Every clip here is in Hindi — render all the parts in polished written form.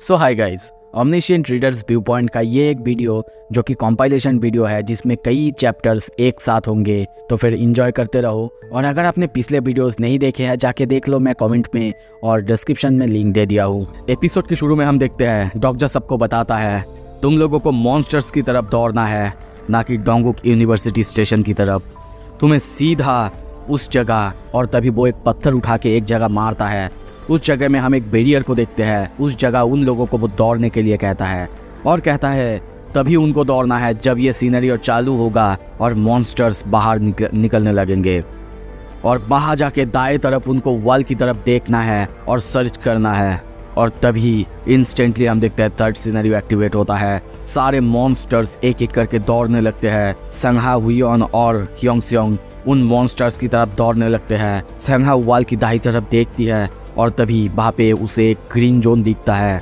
सो hi guys, omniscient readers view point का ये एक वीडियो जो कि कंपाइलेशन वीडियो है जिसमें कई चैप्टर्स एक साथ होंगे, तो फिर एंजॉय करते रहो। और अगर आपने पिछले वीडियोस नहीं देखे हैं जाके देख लो, मैं कमेंट में और डिस्क्रिप्शन में लिंक दे दिया हूँ। एपिसोड के शुरू में हम देखते हैं डॉक्टर सबको बताता है तुम लोगों को मॉन्स्टर्स की तरफ दौड़ना है, ना कि डोंगुक यूनिवर्सिटी स्टेशन की तरफ। तुम्हें सीधा उस जगह, और तभी वो एक पत्थर उठा के एक जगह मारता है। उस जगह में हम एक बैरियर को देखते हैं। उस जगह उन लोगों को वो दौड़ने के लिए कहता है और कहता है तभी उनको दौड़ना है जब ये सीनरी चालू होगा और मॉन्स्टर्स बाहर निकलने लगेंगे। और बाहर जाके दाएं तरफ उनको वॉल की तरफ देखना है और सर्च करना है। और तभी इंस्टेंटली हम देखते हैं थर्ड सिनेरियो एक्टिवेट होता है। सारे मॉन्स्टर्स एक एक करके दौड़ने लगते हैं। संगहा, हुइयन और ह्योंगसेओंग उन मॉन्स्टर्स की तरफ दौड़ने लगते हैं। संगहा वॉल की दाईं तरफ देखती है और तभी वहाँ पे उसे एक ग्रीन जोन दिखता है।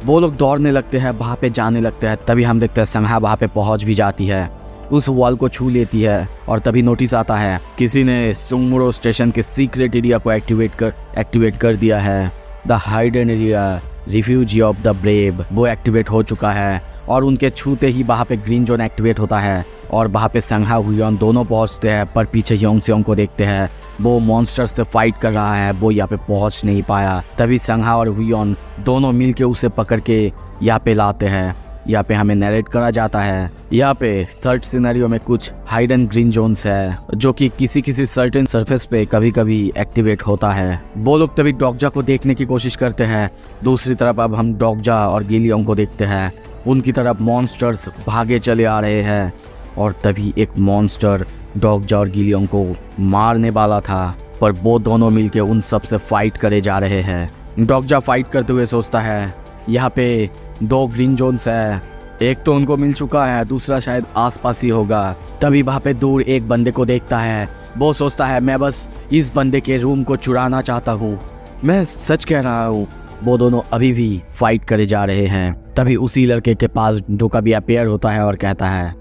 वो लोग दौड़ने लगते हैं, वहाँ पे जाने लगते हैं। तभी हम देखते हैं संगहा वहाँ पे पहुँच भी जाती है, उस वॉल को छू लेती है। और तभी नोटिस आता है किसी ने सुंगमुरो स्टेशन के सीक्रेट एरिया को एक्टिवेट कर दिया है। The hidden area, refugee of the brave, वो एक्टिवेट हो चुका है। और उनके छूते ही वहाँ पे ग्रीन जोन एक्टिवेट होता है और वहाँ पे संगहा हुइयन दोनों पहुँचते हैं। पर पीछे ह्योंगसेओंग को देखते हैं, वो मॉन्स्टर से फाइट कर रहा है, वो यहाँ पे पहुँच नहीं पाया। तभी संगहा और हुइयन दोनों मिलके उसे पकड़ के यहाँ पे लाते हैं। यहाँ पे हमें नरेट करा जाता है। यहाँ पे थर्ड सिनेरियो में कुछ हाइडन ग्रीन जोन्स है जो कि किसी सर्टेन सरफेस पे कभी कभी एक्टिवेट होता है। वो लोग तभी डॉगजा को देखने की कोशिश करते हैं। दूसरी तरफ अब हम डॉगजा और गिलियोंग को देखते हैं। उनकी तरफ मॉन्स्टर्स भागे चले आ रहे हैं। और तभी एक मॉन्स्टर डॉगजा और गिलियोंग को मारने वाला था, पर वो दोनों मिलके उन सब से फाइट करे जा रहे हैं। डॉगजा फाइट करते हुए सोचता है यहाँ पे दो ग्रीन जोन्स है, एक तो उनको मिल चुका है, दूसरा शायद आसपास ही होगा। तभी वहाँ पे दूर एक बंदे को देखता है। वो सोचता है मैं बस इस बंदे के रूम को चुराना चाहता हूँ, मैं सच कह रहा हूँ। वो दोनों अभी भी फाइट करे जा रहे हैं। तभी उसी लड़के के पास डोका भी अपेयर होता है और कहता है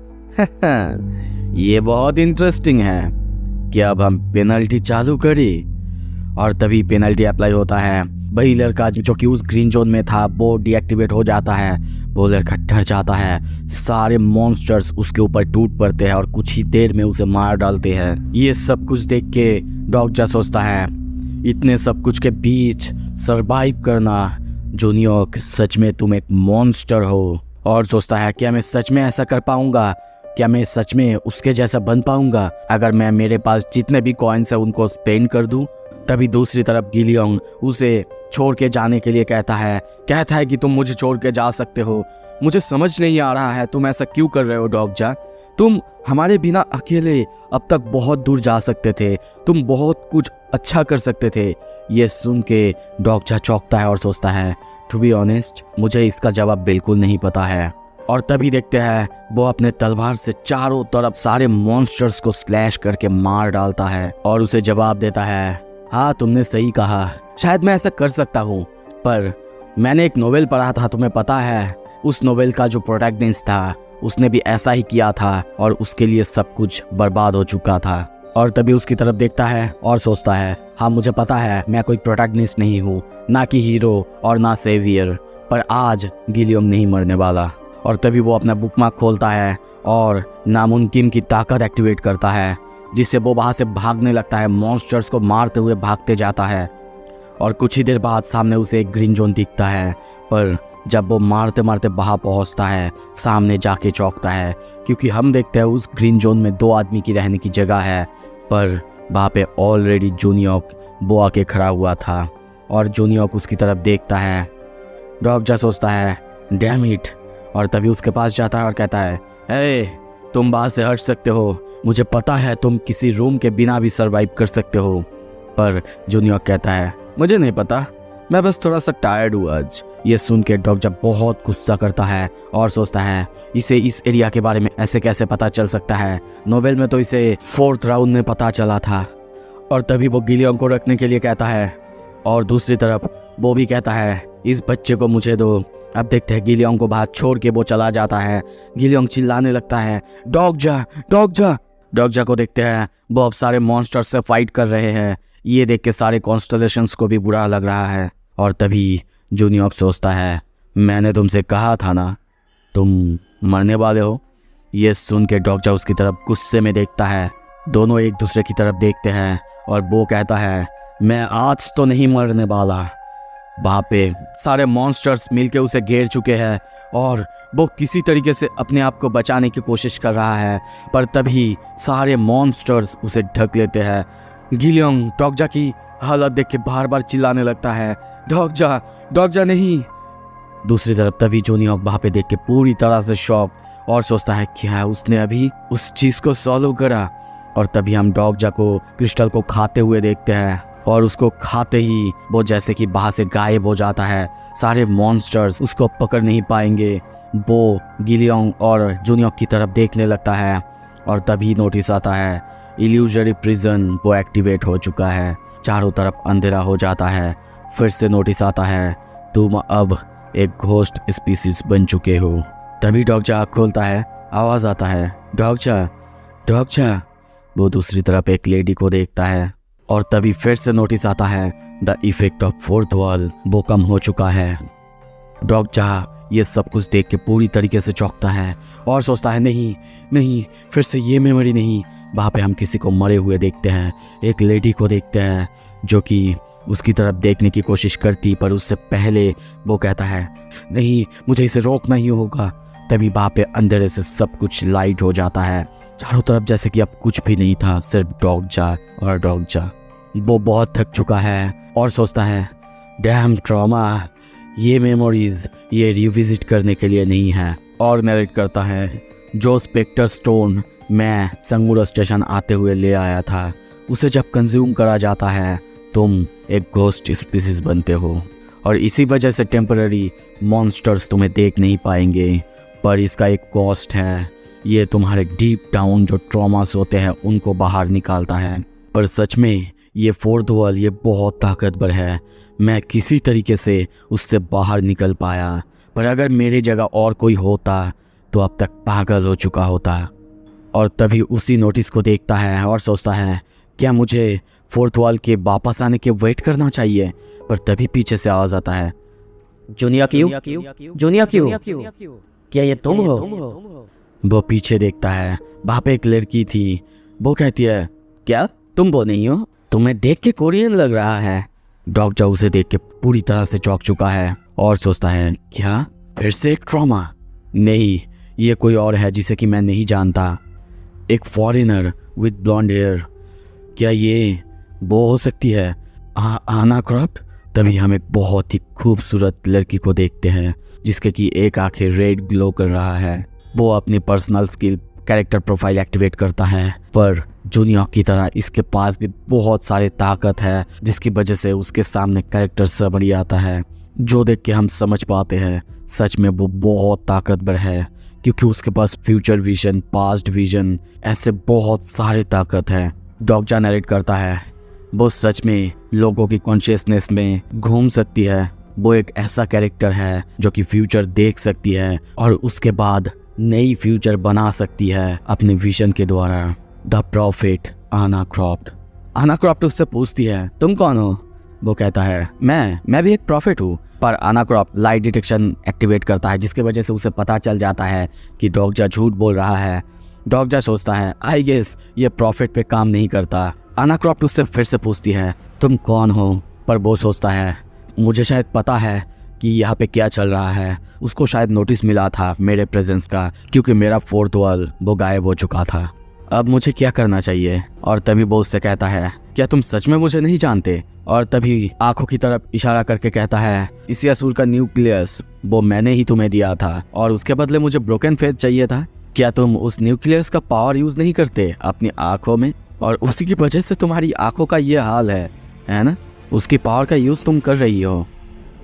ये बहुत इंटरेस्टिंग है, क्या अब हम पेनल्टी चालू करें? और तभी पेनल्टी अप्लाई होता है। वही लड़का जो कि उस ग्रीन जोन में था वो डीएक्टिवेट हो जाता है। वो लड़का डर जाता है। सारे मॉन्स्टर्स उसके ऊपर टूट पड़ते हैं और कुछ ही देर में उसे मार डालते हैं। ये सब कुछ देख के डॉगजा सोचता है इतने सब कुछ के बीच सरवाइव करना, जूनियर सच में तुम एक मॉन्स्टर हो। और सोचता है क्या मैं सच में ऐसा कर पाऊंगा, क्या मैं सच में उसके जैसा बन पाऊंगा अगर मैं मेरे पास जितने भी कॉइन्स है उनको स्पेंड कर दूं। तभी दूसरी तरफ गिलियोंग उसे छोड़ के जाने के लिए कहता है कि तुम मुझे छोड़ के जा सकते हो। मुझे समझ नहीं आ रहा है तुम ऐसा क्यों कर रहे हो डॉगजा। तुम हमारे बिना अकेले अब तक बहुत दूर जा सकते थे, तुम बहुत कुछ अच्छा कर सकते थे। ये सुन के डॉगजा चौंकता है और सोचता है टू बी ऑनेस्ट मुझे इसका जवाब बिल्कुल नहीं पता है। और तभी देखते हैं वो अपने तलवार से चारों तरफ सारे मॉन्स्टर्स को स्लैश करके मार डालता है और उसे जवाब देता है हाँ तुमने सही कहा, शायद मैं ऐसा कर सकता हूँ, पर मैंने एक नोवेल पढ़ा था, तुम्हें पता है उस नोवेल का जो प्रोटैगनिस्ट था उसने भी ऐसा ही किया था और उसके लिए सब कुछ बर्बाद हो चुका था। और तभी उसकी तरफ देखता है और सोचता है हाँ मुझे पता है मैं कोई प्रोटैगनिस्ट नहीं हूँ, ना कि हीरो और ना सेवियर, पर आज गिलियोंग नहीं मरने वाला। और तभी वो अपना बुकमार्क खोलता है और नामुमकिन की ताकत एक्टिवेट करता है, जिससे वो वहाँ से भागने लगता है, मॉन्स्टर्स को मारते हुए भागते जाता है। और कुछ ही देर बाद सामने उसे एक ग्रीन जोन दिखता है, पर जब वो मारते मारते वहाँ पहुँचता है सामने जाके चौंकता है, क्योंकि हम देखते हैं उस ग्रीन जोन में दो आदमी की रहने की जगह है, पर वहाँ पे ऑलरेडी जूनियर वो आके खड़ा हुआ था। और जूनियर उसकी तरफ देखता है। डॉगजा सोचता है डैम इट, और तभी उसके पास जाता है और कहता है हे तुम बाहर से हट सकते हो, मुझे पता है तुम किसी रूम के बिना भी सरवाइव कर सकते हो। पर जूनियर कहता है मुझे नहीं पता, मैं बस थोड़ा सा टायर्ड हूँ आज। ये सुन के डॉगजा बहुत गुस्सा करता है और सोचता है इसे इस एरिया के बारे में ऐसे कैसे पता चल सकता है, नोवेल में तो इसे 4th राउंड में पता चला था। और तभी वो गिलियोंग को रखने के लिए कहता है और दूसरी तरफ वो भी कहता है इस बच्चे को मुझे दो। अब देखते हैं गिलियोंग को बाहर छोड़ के वो चला जाता है। गिलियोंग चिल्लाने लगता है डॉगजा डॉगजा। डॉगजा को देखते हैं वो अब सारे मॉन्स्टर्स से फाइट कर रहे हैं। ये देख के सारे कॉन्स्टलेशंस को भी बुरा लग रहा है। और तभी जूनियर सोचता है मैंने तुमसे कहा था ना, तुम मरने वाले हो। ये सुन के डॉक्टर उसकी तरफ गुस्से में देखता है। दोनों एक दूसरे की तरफ देखते हैं और वो कहता है, मैं आज तो नहीं मरने वाला। वहाँ पे सारे मॉन्स्टर्स मिलके उसे घेर चुके हैं और वो किसी तरीके से अपने आप को बचाने की कोशिश कर रहा है, पर तभी सारे मॉन्स्टर्स उसे ढक लेते हैं। गिलियोंग डॉक्जा की हालत देख के बार बार चिल्लाने लगता है, डॉक्जा, डॉक्जा नहीं। दूसरी तरफ तभी जोनियोक वहाँ पे देख के पूरी तरह से शॉक और सोचता है क्या उसने अभी उस चीज़ को सॉल्व करा। और तभी हम डॉक्जा को क्रिस्टल को खाते हुए देखते हैं और उसको खाते ही वो जैसे कि वहाँ से गायब हो जाता है। सारे मॉन्स्टर्स उसको पकड़ नहीं पाएंगे। वो गिलियोंग और जोनियोक की तरफ देखने लगता है और तभी नोटिस आता है इल्यूजरी प्रिजन वो एक्टिवेट हो चुका है। चारों तरफ अंधेरा हो जाता है। फिर से नोटिस आता है तुम अब एक घोस्ट स्पीसीज बन चुके हो। तभी डॉक्जा आँख खोलता है, आवाज़ आता है, डॉक्जा, डॉक्जा। वो दूसरी तरफ एक लेडी को देखता है और तभी फिर से नोटिस आता है the effect of fourth wall वो कम हो चुका है। डॉक्जा ये सब कुछ देख के पूरी तरीके से चौंकता है और सोचता है नहीं नहीं, फिर से ये मेमोरी नहीं। वहाँ पे हम किसी को मरे हुए देखते हैं, एक लेडी को देखते हैं जो कि उसकी तरफ देखने की कोशिश करती, पर उससे पहले वो कहता है नहीं, मुझे इसे रोकना ही होगा। तभी वहाँ पे अंधेरे से सब कुछ लाइट हो जाता है। चारों तरफ जैसे कि अब कुछ भी नहीं था, सिर्फ डॉक्जा और डॉक्जा। वो बहुत थक चुका है और सोचता है डैम ट्रॉमा, ये मेमोरीज ये रिविजिट करने के लिए नहीं है। और नरेट करता है जो स्पेक्टर स्टोन मैं संगुरा स्टेशन आते हुए ले आया था, उसे जब कंज्यूम करा जाता है तुम एक घोस्ट स्पीसीज बनते हो और इसी वजह से टेम्पररी मॉन्स्टर्स तुम्हें देख नहीं पाएंगे। पर इसका एक कॉस्ट है, ये तुम्हारे डीप डाउन जो ट्रॉमास होते हैं उनको बाहर निकालता है। पर सच में ये फोर्थ वॉल ये बहुत ताकतवर है, मैं किसी तरीके से उससे बाहर निकल पाया, पर अगर मेरी जगह और कोई होता तो अब तक पागल हो चुका होता। और तभी उसी नोटिस को देखता है और सोचता है क्या मुझे फोर्थ वॉल के वापस आने के वेट करना चाहिए। पर तभी पीछे से आवाज़ आता है, जूनियर क्यों, जूनियर क्यों, क्या ये तुम हो? वो पीछे देखता है, वहाँ पे एक लड़की थी। वो कहती है क्या तुम वो नहीं हो, तुम्हें देख के कोरियन लग रहा है। डॉक्टर उसे देख के पूरी तरह से चौंक चुका है और सोचता है क्या फिर से एक ट्रॉमा? नहीं, ये कोई और है जिसे कि मैं नहीं जानता, एक फॉरेनर विद ब्लॉन्ड हेयर। क्या ये वो हो सकती है आना क्रॉफ्ट? तभी हम एक बहुत ही खूबसूरत लड़की को देखते हैं जिसके कि एक आंखें रेड ग्लो कर रहा है। वो अपनी personal skill character profile activate करता है, पर जूनियर की तरह इसके पास भी बहुत सारी ताकत है जिसकी वजह से उसके सामने कैरेक्टर समरी आता है, जो देख के हम समझ पाते हैं सच में वो बहुत ताकतवर है, क्योंकि उसके पास फ्यूचर विजन, पास्ट विजन, ऐसे बहुत सारे ताकत है। डॉक्टर नरेट करता है वो सच में लोगों की कॉन्शियसनेस में घूम सकती है। वो एक ऐसा कैरेक्टर है जो कि फ्यूचर देख सकती है और उसके बाद नई फ्यूचर बना सकती है अपने विजन के द्वारा। द प्रॉफिट आना क्रॉफ्ट उससे पूछती है तुम कौन हो? वो कहता है मैं भी एक प्रॉफिट हूँ। पर आना क्रॉफ्ट लाइट डिटेक्शन एक्टिवेट करता है जिसकी वजह से उसे पता चल जाता है कि डॉक्टर झूठ बोल रहा है। डॉक्टर सोचता है आई गेस ये प्रॉफिट पे काम नहीं करता। आना क्रॉफ्ट उससे फिर से पूछती है तुम कौन हो? पर वो सोचता है मुझे शायद पता है कि यहाँ पे क्या चल रहा है। उसको शायद नोटिस मिला था मेरे प्रेजेंस का, क्योंकि मेरा फोर्थ वॉल वो गायब हो चुका था। अब मुझे क्या करना चाहिए? और तभी वो उससे कहता है क्या तुम सच में मुझे नहीं जानते? और तभी आंखों की तरफ इशारा करके कहता है इसी असुर का न्यूक्लियस वो मैंने ही तुम्हें दिया था और उसके बदले मुझे ब्रोकन फेथ चाहिए था। क्या तुम उस न्यूक्लियस का पावर यूज नहीं करते अपनी आंखों में? और उसी की वजह से तुम्हारी आंखों का ये हाल है ना? उसकी पावर का यूज तुम कर रही हो।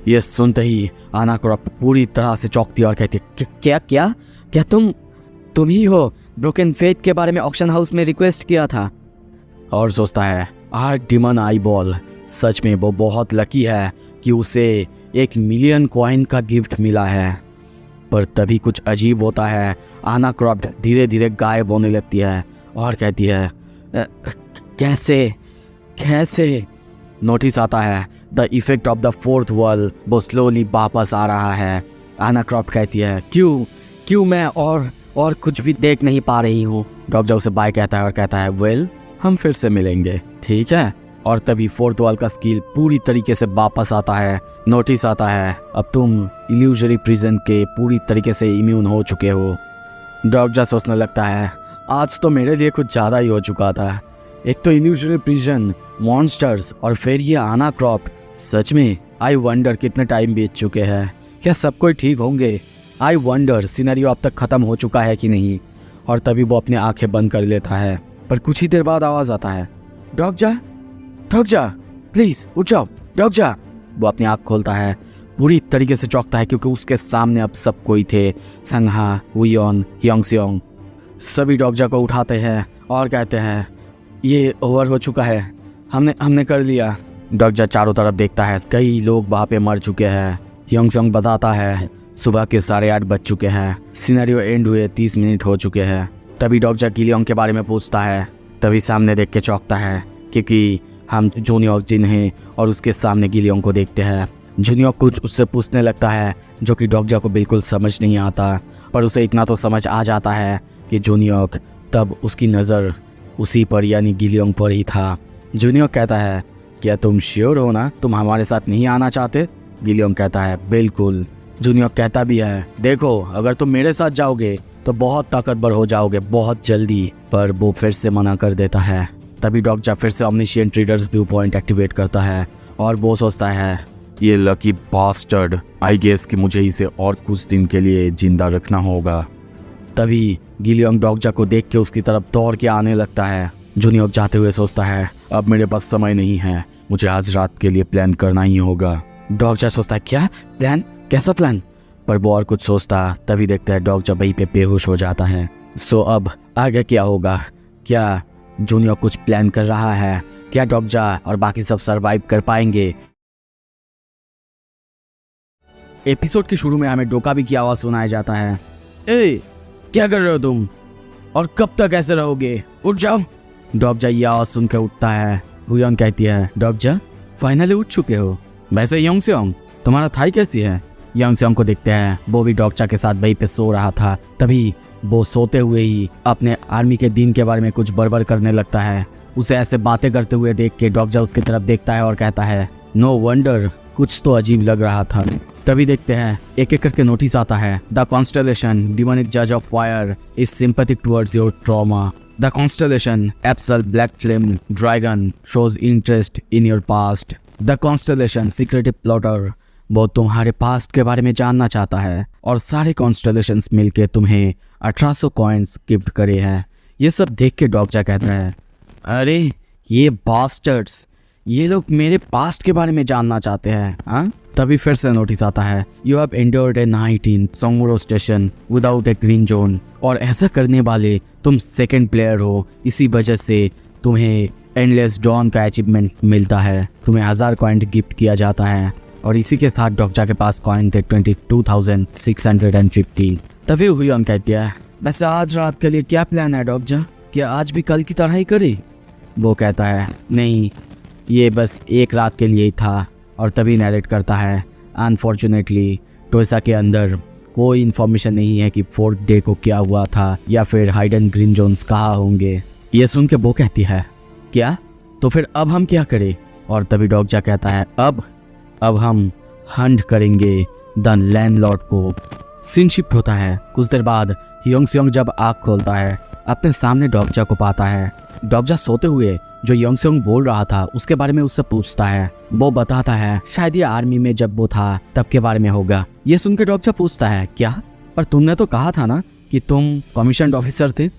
ये सुनते ही आना क्रॉफ्ट पूरी तरह से चौंकती और कहती है क्या क्या क्या तुम ही हो ब्रोकन फेथ के बारे में ऑक्शन हाउस में रिक्वेस्ट किया था? और सोचता है आर्क डिमन आई बॉल, सच में वो बहुत लकी है कि उसे 1 मिलियन कॉइन का गिफ्ट मिला है। पर तभी कुछ अजीब होता है, आना क्रॉफ्ट धीरे धीरे गायब होने लगती है और कहती है कैसे? नोटिस आता है the effect of the fourth wall वो स्लोली वापस आ रहा है आना क्रॉफ्ट कहती है, क्यों मैं और कुछ भी देख नहीं पा रही हूँ। डॉक्टर उसे बाय कहता है और कहता है, वेल हम फिर से मिलेंगे, ठीक है। और तभी फोर्थ वॉल का स्किल पूरी तरीके से वापस आता है। नोटिस आता है, अब तुम इल्यूजरी प्रिजन के पूरी तरीके से इम्यून हो चुके हो। डॉक्टर सोचने लगता है, आज तो मेरे लिए कुछ ज़्यादा ही हो चुका था। एक तो इल्यूजरी प्रिजन, मॉन्स्टर्स और फिर ये आना क्रॉफ्ट। सच में आई वंडर कितने टाइम बीत चुके हैं, क्या सब कोई ठीक होंगे। आई वंडर सिनेरियो अब तक ख़त्म हो चुका है कि नहीं। और तभी वो अपनी आंखें बंद कर लेता है, पर कुछ ही देर बाद आवाज़ आता है, डॉक्टर प्लीज़ उठ जाओ डॉक्टर। वो अपनी आँख खोलता है, पूरी तरीके से चौंकता है क्योंकि उसके सामने अब सब कोई थे। संघा, हुयोन, ह्योंगसेओंग सभी डॉक्टर को उठाते हैं और कहते हैं, ये ओवर हो चुका है, हमने कर लिया। डॉक्टर चारों तरफ देखता है, कई लोग वहाँ पे मर चुके हैं। ह्योंगसेओंग बताता है, सुबह के 8:30 बज चुके हैं, सिनेरियो एंड हुए 30 मिनट हो चुके हैं। तभी डॉक्टर गिलियोंग के बारे में पूछता है, तभी सामने देख के चौंकता है क्योंकि हम जूनियोक जिन हैं और उसके सामने गिलियोंग को देखते हैं। जूनियोक कुछ उससे पूछने लगता है जो कि डॉक्टर को बिल्कुल समझ नहीं आता, पर उसे इतना तो समझ आ जाता है कि जूनियोक तब उसकी नज़र उसी पर यानी गिलियोंग पर ही था। जूनियोक कहता है, क्या तुम श्योर हो ना, तुम हमारे साथ नहीं आना चाहते? गिलियोंग कहता है, बिल्कुल। जूनियोक कहता भी है, देखो अगर तुम मेरे साथ जाओगे तो बहुत ताकतवर हो जाओगे बहुत जल्दी, पर वो फिर से मना कर देता है। तभी डॉक्टर फिर से ओमनिशिएंट रीडर्स व्यू पॉइंट एक्टिवेट करता है और वो सोचता है, ये लकी बास्टर्ड, आई गेस कि मुझे इसे और कुछ दिन के लिए जिंदा रखना होगा। तभी गिलियोंग डॉक्टर को देख के उसकी तरफ दौड़ के आने लगता है। जूनियोक जाते हुए सोचता है, अब मेरे पास समय नहीं है, मुझे आज रात के लिए प्लान करना ही होगा। डॉक्टर सोचता है, क्या प्लान, कैसा प्लान? पर वो और कुछ सोचता, तभी देखता है डॉक्टर वहीं पे बेहोश हो जाता है। सो अब आगे क्या होगा? क्या जूनियर कुछ प्लान कर रहा है? क्या डॉक्टर और बाकी सब सरवाइव कर पाएंगे? एपिसोड के शुरू में हमें डोकाबी की आवाज़ सुनाया जाता है, ए क्या कर रहे हो तुम और कब तक ऐसे रहोगे, उठ जाओ। डॉक्टर ये आवाज़ सुनकर उठता है। हुयोन कहती है, डॉक्टर फाइनली उठ चुके हो। वैसे ह्योंगसेओंग तुम्हारा थाई कैसी है? ह्योंगसेओंग को देखते हैं, वो भी डॉक्टर के साथ वहीं पे सो रहा था। तभी वो सोते हुए ही अपने आर्मी के दिन के बारे में कुछ बड़बड़ करने लगता है। उसे ऐसे बातें करते हुए देख के डॉक्टर उसकी तरफ देखता है और कहता है, नो वंडर, कुछ तो अजीब लग रहा था। तभी देखते हैं एक एक करके नोटिस आता है, द कॉन्स्टेलेशन डिमोनिक जज of fire is sympathetic towards your trauma. The constellation एप्सल black flame dragon shows interest in your past. The constellation secretive plotter, वो तुम्हारे पास्ट के बारे में जानना चाहता है और सारे कॉन्स्टेलेशंस मिलके तुम्हें 1800 कॉइन्स गिफ्ट करे हैं। ये सब देख के डॉक्टर कहता है, अरे ये बास्टर्ड्स, ये लोग मेरे पास्ट के बारे में जानना चाहते हैं। हाँ, तभी फिर से नोटिस आता है, you have endured a night in Songro station without a green zone, और ऐसा करने वाले तुम सेकंड प्लेयर हो, इसी वजह से तुम्हें एंडलेस डॉन का अचीवमेंट मिलता है, तुम्हें 1000 कॉइन गिफ्ट किया जाता है। और इसी के साथ डॉक्टर के पास कॉइन थे 22,650। तभी हुयोन कहती है, वैसे आज रात के लिए क्या प्लान है डॉक्टर, क्या आज भी कल की तरह ही करे? वो कहता है, नहीं, ये बस एक रात के लिए ही था। और तभी नैरेट करता है, अनफॉर्चुनेटली टोयसा के अंदर कोई इन्फॉर्मेशन नहीं है कि फोर्थ डे को क्या हुआ था या फिर हाइडन ग्रीन जोन्स कहाँ होंगे। ये सुन के वो कहती है, क्या? तो फिर अब हम क्या करें? और तभी डॉक्टर कहता है, अब हम हंट करेंगे द लैंडलॉर्ड को। सीन शिफ्ट होता है। कुछ देर बाद ह्योंगसेओंग जब आँख खोलता है, अपने सामने डॉक्टर को पाता है। डॉक्टर सोते हुए जो ह्योंगसेओंग बोल रहा था उसके बारे में उससे पूछता है। वो बताता है, शायद ये आर्मी में जब वो था तब के बारे में होगा। ये सुन के डॉक्टर पूछता है, क्या? पर तुमने तो कहा था ना कि तुम कमीशन्ड ऑफिसर थे।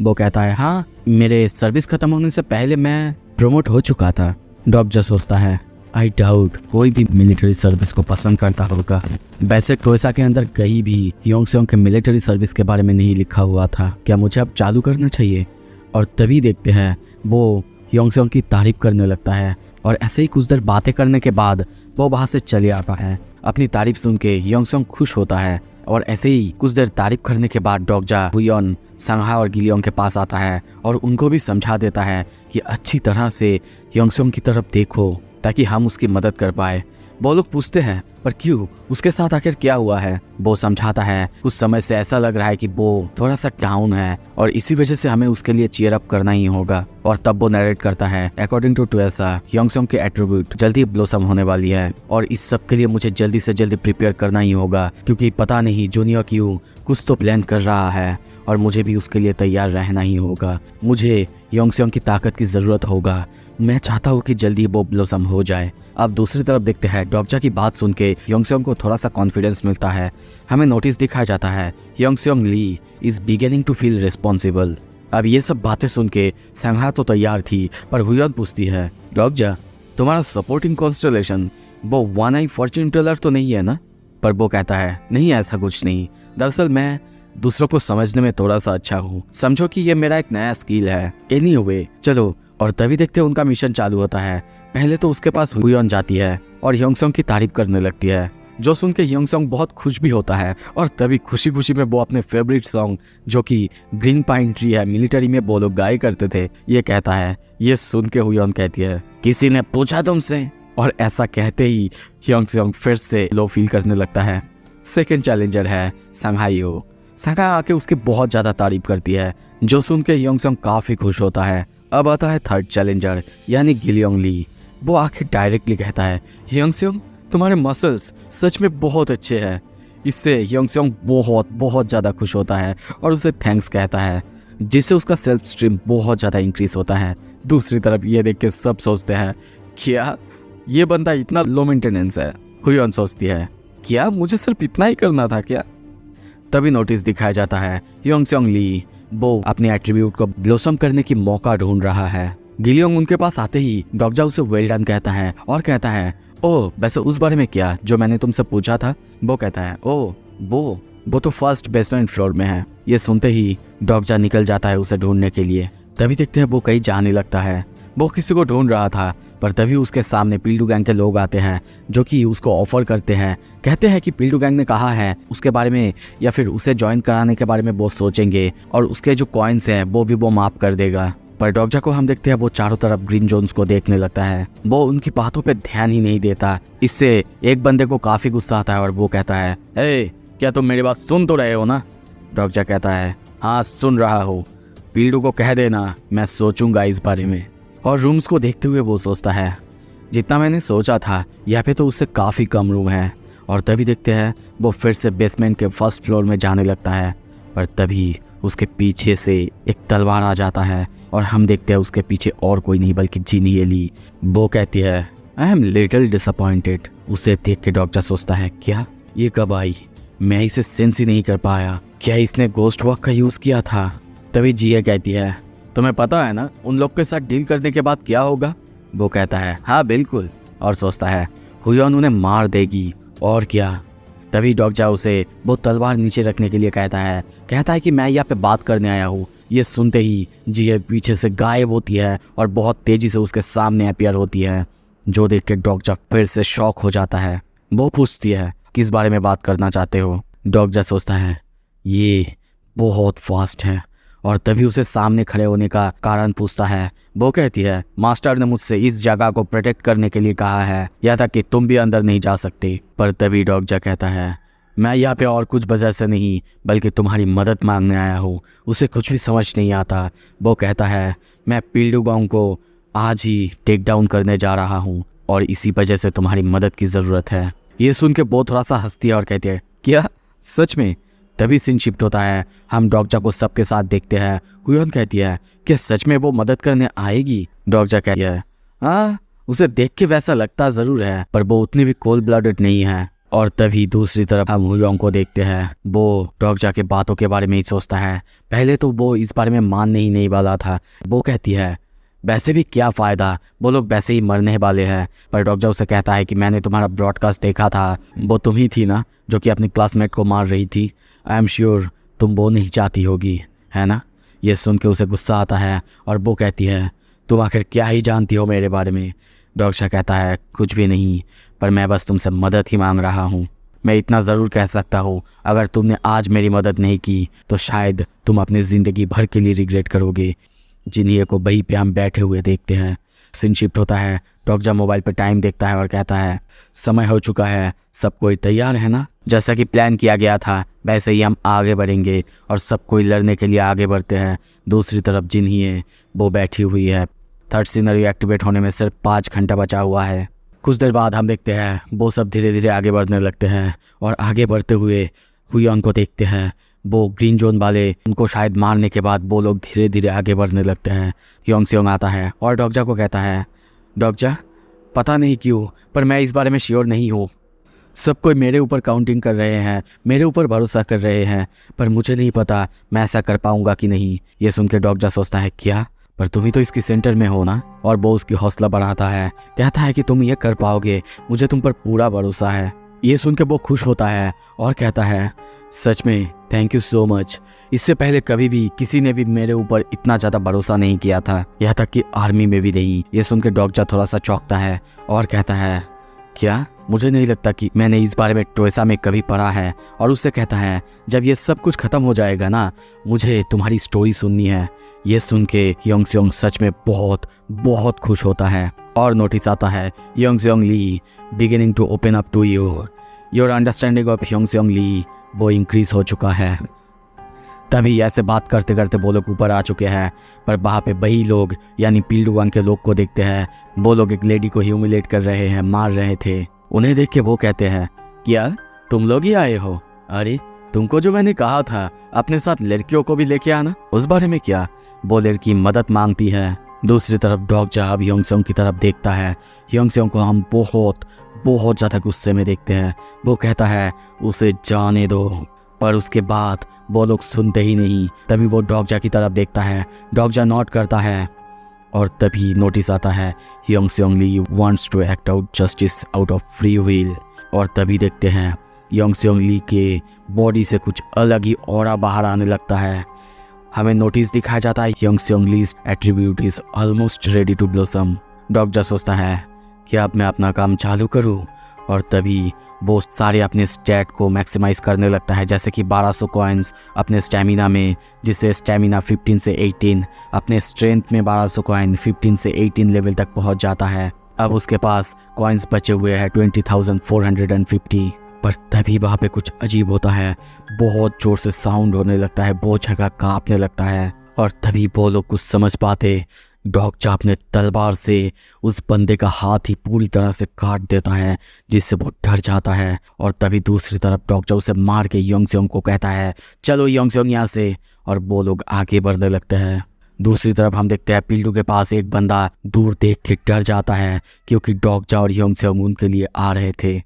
वो कहता है, हाँ, मेरे सर्विस खत्म होने से पहले मैं प्रमोट हो चुका था। डॉक्टर सोचता है, आई डाउट कोई भी मिलिट्री सर्विस को पसंद करता होगा। वैसे टोयसा के अंदर कहीं भी ह्योंगसेओंग के मिलिट्री सर्विस के बारे में नहीं लिखा हुआ था। क्या मुझे अब चालू करना चाहिए? और तभी देखते हैं वो ह्योंगसेओंग की तारीफ करने लगता है। और ऐसे ही कुछ देर बातें करने के बाद वो वहाँ से चले आता है। अपनी तारीफ सुन के ह्योंगसेओंग खुश होता है। और ऐसे ही कुछ देर तारीफ करने के बाद डॉक्टर हुयोन, संघा और गिलियोंग के पास आता है और उनको भी समझा देता है कि अच्छी तरह से ह्योंगसेओंग की तरफ देखो ताकि हम उसकी मदद कर पाए। वो लोग पूछते हैं पर क्यों, उसके साथ आखिर क्या हुआ है। वो समझाता है कुछ समय से ऐसा लग रहा है कि वो थोड़ा सा डाउन है और इसी वजह से हमें उसके लिए चीयर अप करना ही होगा। और तब वो नरेट करता है अकॉर्डिंग टू ट्वेसा ह्योंगसोंग के एट्रीब्यूट जल्दी ब्लोसम होने वाली है और इस सब के लिए मुझे जल्दी से जल्दी प्रिपेयर करना ही होगा, क्योंकि पता नहीं जूनियर क्यू कुछ तो प्लान कर रहा है और मुझे भी उसके लिए तैयार रहना ही होगा। मुझे ह्योंगसोंग की ताकत की ज़रूरत होगा। मैं चाहता हूँ कि जल्दी वो ब्लोसम हो जाए। अब दूसरी तरफ देखते हैं, डॉक्जा की बात सुन के ह्योंगसोंग को थोड़ा सा कॉन्फिडेंस मिलता है। हमें नोटिस दिखाया जाता है Hyeongseong Lee is beginning to feel responsible. अब ये सब बातें सुन के संघा तो तैयार थी, पर हुयन पूछती है डॉक्जा तुम्हारा सपोर्टिंग कॉन्स्टलेशन वो वन आई फॉर्च्यून टेलर तो नहीं है ना। पर वो कहता है नहीं ऐसा कुछ नहीं, दरअसल मैं दूसरों को समझने में थोड़ा सा अच्छा हूँ, समझो कि ये मेरा एक नया स्किल है। एनीवे चलो। और तभी देखते हैं उनका मिशन चालू होता है। पहले तो उसके पास हुयन जाती है और ह्योंगसोंग की तारीफ करने लगती है, जो सुन के ह्योंगसोंग बहुत खुश भी होता है। और तभी खुशी खुशी में वो अपने फेवरेट सॉन्ग जो कि ग्रीन पाइन ट्री है, मिलिट्री में वो लोग गाया करते थे, ये कहता है। ये सुन के हुयन कहती है किसी ने पूछा तुमसे। और ऐसा कहते ही ह्योंगसोंग फिर से लो फील करने लगता है। सेकेंड चैलेंजर है संघाईयो। संघा आके उसकी बहुत ज़्यादा तारीफ करती है, जो सुन के ह्योंगसोंग काफ़ी खुश होता है। अब आता है थर्ड चैलेंजर यानी गिलियोंग ली। वो आके डायरेक्टली कहता है ह्योंगसोंग तुम्हारे मसल्स सच में बहुत अच्छे हैं। इससे ह्योंगसोंग बहुत बहुत ज़्यादा खुश होता है और उसे थैंक्स कहता है, जिससे उसका सेल्फ स्ट्रीम बहुत ज़्यादा इंक्रीज होता है। दूसरी तरफ ये देख के सब सोचते हैं क्या ये बंदा इतना लो मेंटेनेंस है। हुयन सोचती है क्या मुझे सिर्फ इतना ही करना था क्या। तभी नोटिस दिखाया जाता है ह्योंगसोंग ली वो अपने एट्रीब्यूट को ब्लोसम करने की मौका ढूंढ रहा है। गिलियोंग उनके पास आते ही डॉक्जा उसे वेल डन कहता है और कहता है ओह वैसे उस बारे में क्या जो मैंने तुमसे पूछा था। वो कहता है ओह वो तो फर्स्ट बेसमेंट फ्लोर में है। ये सुनते ही डॉक्जा निकल जाता है उसे ढूंढने के लिए। तभी देखते हैं वो कहीं जाने लगता है। वो किसी को ढूंढ रहा था, पर तभी उसके सामने पिल्डू गैंग के लोग आते हैं, जो कि उसको ऑफर करते हैं। कहते हैं कि पिल्डू गैंग ने कहा है उसके बारे में या फिर उसे ज्वाइन कराने के बारे में वो सोचेंगे और उसके जो कॉइन्स हैं वो भी वो माफ कर देगा। पर डॉक्जा को हम देखते हैं वो चारों तरफ ग्रीन जोन्स को देखने लगता है। वो उनकी बातों पे ध्यान ही नहीं देता। इससे एक बंदे को काफी गुस्सा आता है और वो कहता है ए क्या तुम मेरी बात सुन तो रहे हो ना। डॉक्जा कहता है हाँ सुन रहा हूँ, पिल्डू को कह देना मैं सोचूंगा इस बारे में। और रूम्स को देखते हुए वो सोचता है जितना मैंने सोचा था यहाँ पे तो उससे काफ़ी कम रूम है। और तभी देखते हैं वो फिर से बेसमेंट के फर्स्ट फ्लोर में जाने लगता है, पर तभी उसके पीछे से एक तलवार आ जाता है और हम देखते हैं उसके पीछे और कोई नहीं बल्कि जिनी एली। वो कहती है आई एम लिटिल डिसअपॉइंटेड। उसे देख के डॉक्टर सोचता है क्या ये कब आई, मैं इसे सेंस ही नहीं कर पाया, क्या इसने गोस्ट वॉक का यूज़ किया था। तभी जिया कहती है तुम्हें पता है ना उन लोग के साथ डील करने के बाद क्या होगा। वो कहता है हाँ बिल्कुल, और सोचता है हुयन उन्हें मार देगी और क्या। तभी डॉक्जा उसे वो तलवार नीचे रखने के लिए कहता है कि मैं यहाँ पे बात करने आया हूँ। ये सुनते ही जिया पीछे से गायब होती है और बहुत तेजी से उसके सामने अपीयर होती है, जो देख के डॉक्जा फिर से शॉक हो जाता है। वो पूछती है किस बारे में बात करना चाहते हो। डॉक्जा सोचता है ये बहुत फास्ट है और तभी उसे सामने खड़े होने का कारण पूछता है। वो कहती है मास्टर ने मुझसे इस जगह को प्रोटेक्ट करने के लिए कहा है, या था कि तुम भी अंदर नहीं जा सकते। पर तभी डॉक्जा कहता है मैं यहाँ पे और कुछ वजह से नहीं बल्कि तुम्हारी मदद मांगने आया हूँ। उसे कुछ भी समझ नहीं आता। वो कहता है मैं पिल्डू गांव को आज ही टेक डाउन करने जा रहा हूँ और इसी वजह से तुम्हारी मदद की ज़रूरत है। ये सुन के वो थोड़ा सा हंसती है और कहती है क्या सच में। तभी सीन शिफ्ट होता है, हम डॉक्जा को सबके साथ देखते हैं। हुयन कहती है कि सच में वो मदद करने आएगी। डॉक्जा कहती है हाँ उसे देख के वैसा लगता ज़रूर है, पर वो उतनी भी कोल्ड ब्लडेड नहीं है। और तभी दूसरी तरफ हम हुयन को देखते हैं। वो डॉक्जा के बातों के बारे में ही सोचता है। पहले तो वो इस बारे में मानने ही नहीं वाला था। वो कहती है वैसे भी क्या फ़ायदा, वो लोग वैसे ही मरने वाले हैं। पर डॉक्टर उसे कहता है कि मैंने तुम्हारा ब्रॉडकास्ट देखा था, वो तुम ही थी ना जो कि अपनी क्लासमेट को मार रही थी। आई एम श्योर तुम वो नहीं चाहती होगी, है ना। ये सुन के उसे गुस्सा आता है और वो कहती है तुम आखिर क्या ही जानती हो मेरे बारे में। डॉक्टर कहता है कुछ भी नहीं, पर मैं बस तुमसे मदद ही मांग रहा हूँ। मैं इतना ज़रूर कह सकता हूँ अगर तुमने आज मेरी मदद नहीं की तो शायद तुम अपनी ज़िंदगी भर के लिए रिग्रेट करोगे। जिन्हें को वहीं पे हम बैठे हुए देखते हैं। सीन शिफ्ट होता है। डॉक्टर मोबाइल पर टाइम देखता है और कहता है समय हो चुका है, सब कोई तैयार है ना? जैसा कि प्लान किया गया था वैसे ही हम आगे बढ़ेंगे और सब कोई लड़ने के लिए आगे बढ़ते हैं। दूसरी तरफ जिन्ही है वो बैठी हुई है। थर्ड सिनेरियो एक्टिवेट होने में सिर्फ 5 घंटा बचा हुआ है। कुछ देर बाद हम देखते हैं वो सब धीरे धीरे आगे बढ़ने लगते हैं और आगे बढ़ते हुए हुयोंग को देखते हैं। वो ग्रीन जोन वाले उनको शायद मारने के बाद वो लोग धीरे धीरे आगे बढ़ने लगते हैं। योंगसेयोंग आता है और डॉक्टर को कहता है डॉक्टर पता नहीं क्यों पर मैं इस बारे में श्योर नहीं हूँ। सब कोई मेरे ऊपर काउंटिंग कर रहे हैं, मेरे ऊपर भरोसा कर रहे हैं, पर मुझे नहीं पता मैं ऐसा कर पाऊंगा कि नहीं। ये सुन के डॉक्टर सोचता है क्या, पर तुम ही तो इसकी सेंटर में हो ना। और वो उसकी हौसला बढ़ाता है, कहता है कि तुम ये कर पाओगे, मुझे तुम पर पूरा भरोसा है। ये सुन के वो खुश होता है और कहता है सच में थैंक यू सो मच। इससे पहले कभी भी किसी ने भी मेरे ऊपर इतना ज़्यादा भरोसा नहीं किया था, यहाँ तक कि आर्मी में भी नहीं। ये सुन के डॉक्टर थोड़ा सा चौंकता है और कहता है क्या, मुझे नहीं लगता कि मैंने इस बारे में टोयसा में कभी पढ़ा है। और उससे कहता है जब ये सब कुछ खत्म हो जाएगा ना, मुझे तुम्हारी स्टोरी सुननी है। ये सुन के योंगसेयोंग सच में बहुत बहुत खुश होता है और नोटिस आता है Yongseong Lee beginning to open up to you. Your understanding of Yongseong Lee वो इंक्रीज हो चुका है। तभी ऐसे बात करते करते वो लोग ऊपर आ चुके हैं, पर वहाँ पे वही लोग यानी पिल्डुगांग के लोग को देखते हैं। वो लोग एक लेडी को ह्यूमिलेट कर रहे हैं, मार रहे थे। उन्हें देख के वो कहते हैं क्या तुम लोग ही आए हो? अरे तुमको जो मैंने कहा था अपने साथ लड़कियों को भी लेके आना, उस बारे में क्या? वो लड़की मदद मांगती है। दूसरी तरफ डॉक्टर अब योंगसेयोंग की तरफ देखता है। योंगसेयोंग को हम बहुत बहुत ज़्यादा गुस्से में देखते हैं। वो कहता है उसे जाने दो, पर उसके बाद वो लोग सुनते ही नहीं। तभी वो डॉक्टर की तरफ देखता है, डॉक्टर नोट करता है और तभी नोटिस आता है Yongseong Lee wants to act out justice out of free will. और तभी देखते हैं योंगसेयोंग ली के बॉडी से कुछ अलग ही ऑरा बाहर आने लगता है। हमें नोटिस दिखाया जाता है Yongseong Lee's attribute is almost ready to blossom. Doctor सोचता है कि अब मैं अपना काम चालू करूं और तभी वो सारे अपने स्टैट को मैक्सिमाइज करने लगता है, जैसे कि 1200 कॉइन्स अपने स्टैमिना में, जिससे स्टैमिना 15 से 18, अपने स्ट्रेंथ में 1200 कॉइन 15 से 18 लेवल तक पहुंच जाता है। अब उसके पास कॉइन्स बचे हुए हैं 20,450। पर तभी वहाँ पे कुछ अजीब होता है, बहुत जोर से साउंड होने लगता है, बहुत जगह कांपने लगता है। और तभी वो लोग कुछ समझ पाते, डॉक्टर अपने तलवार से उस बंदे का हाथ ही पूरी तरह से काट देता है, जिससे वो डर जाता है। और तभी दूसरी तरफ डॉक्टर उसे मार के योंगसेयोंग को कहता है चलो योंगसेयोंग यहाँ से, और वो लोग आगे बढ़ने लगते हैं। दूसरी तरफ हम देखते हैं पिल्डू के पास एक बंदा दूर देख के डर जाता है, क्योंकि डॉक्टर और योंगसेयोंग उनके लिए आ रहे थे।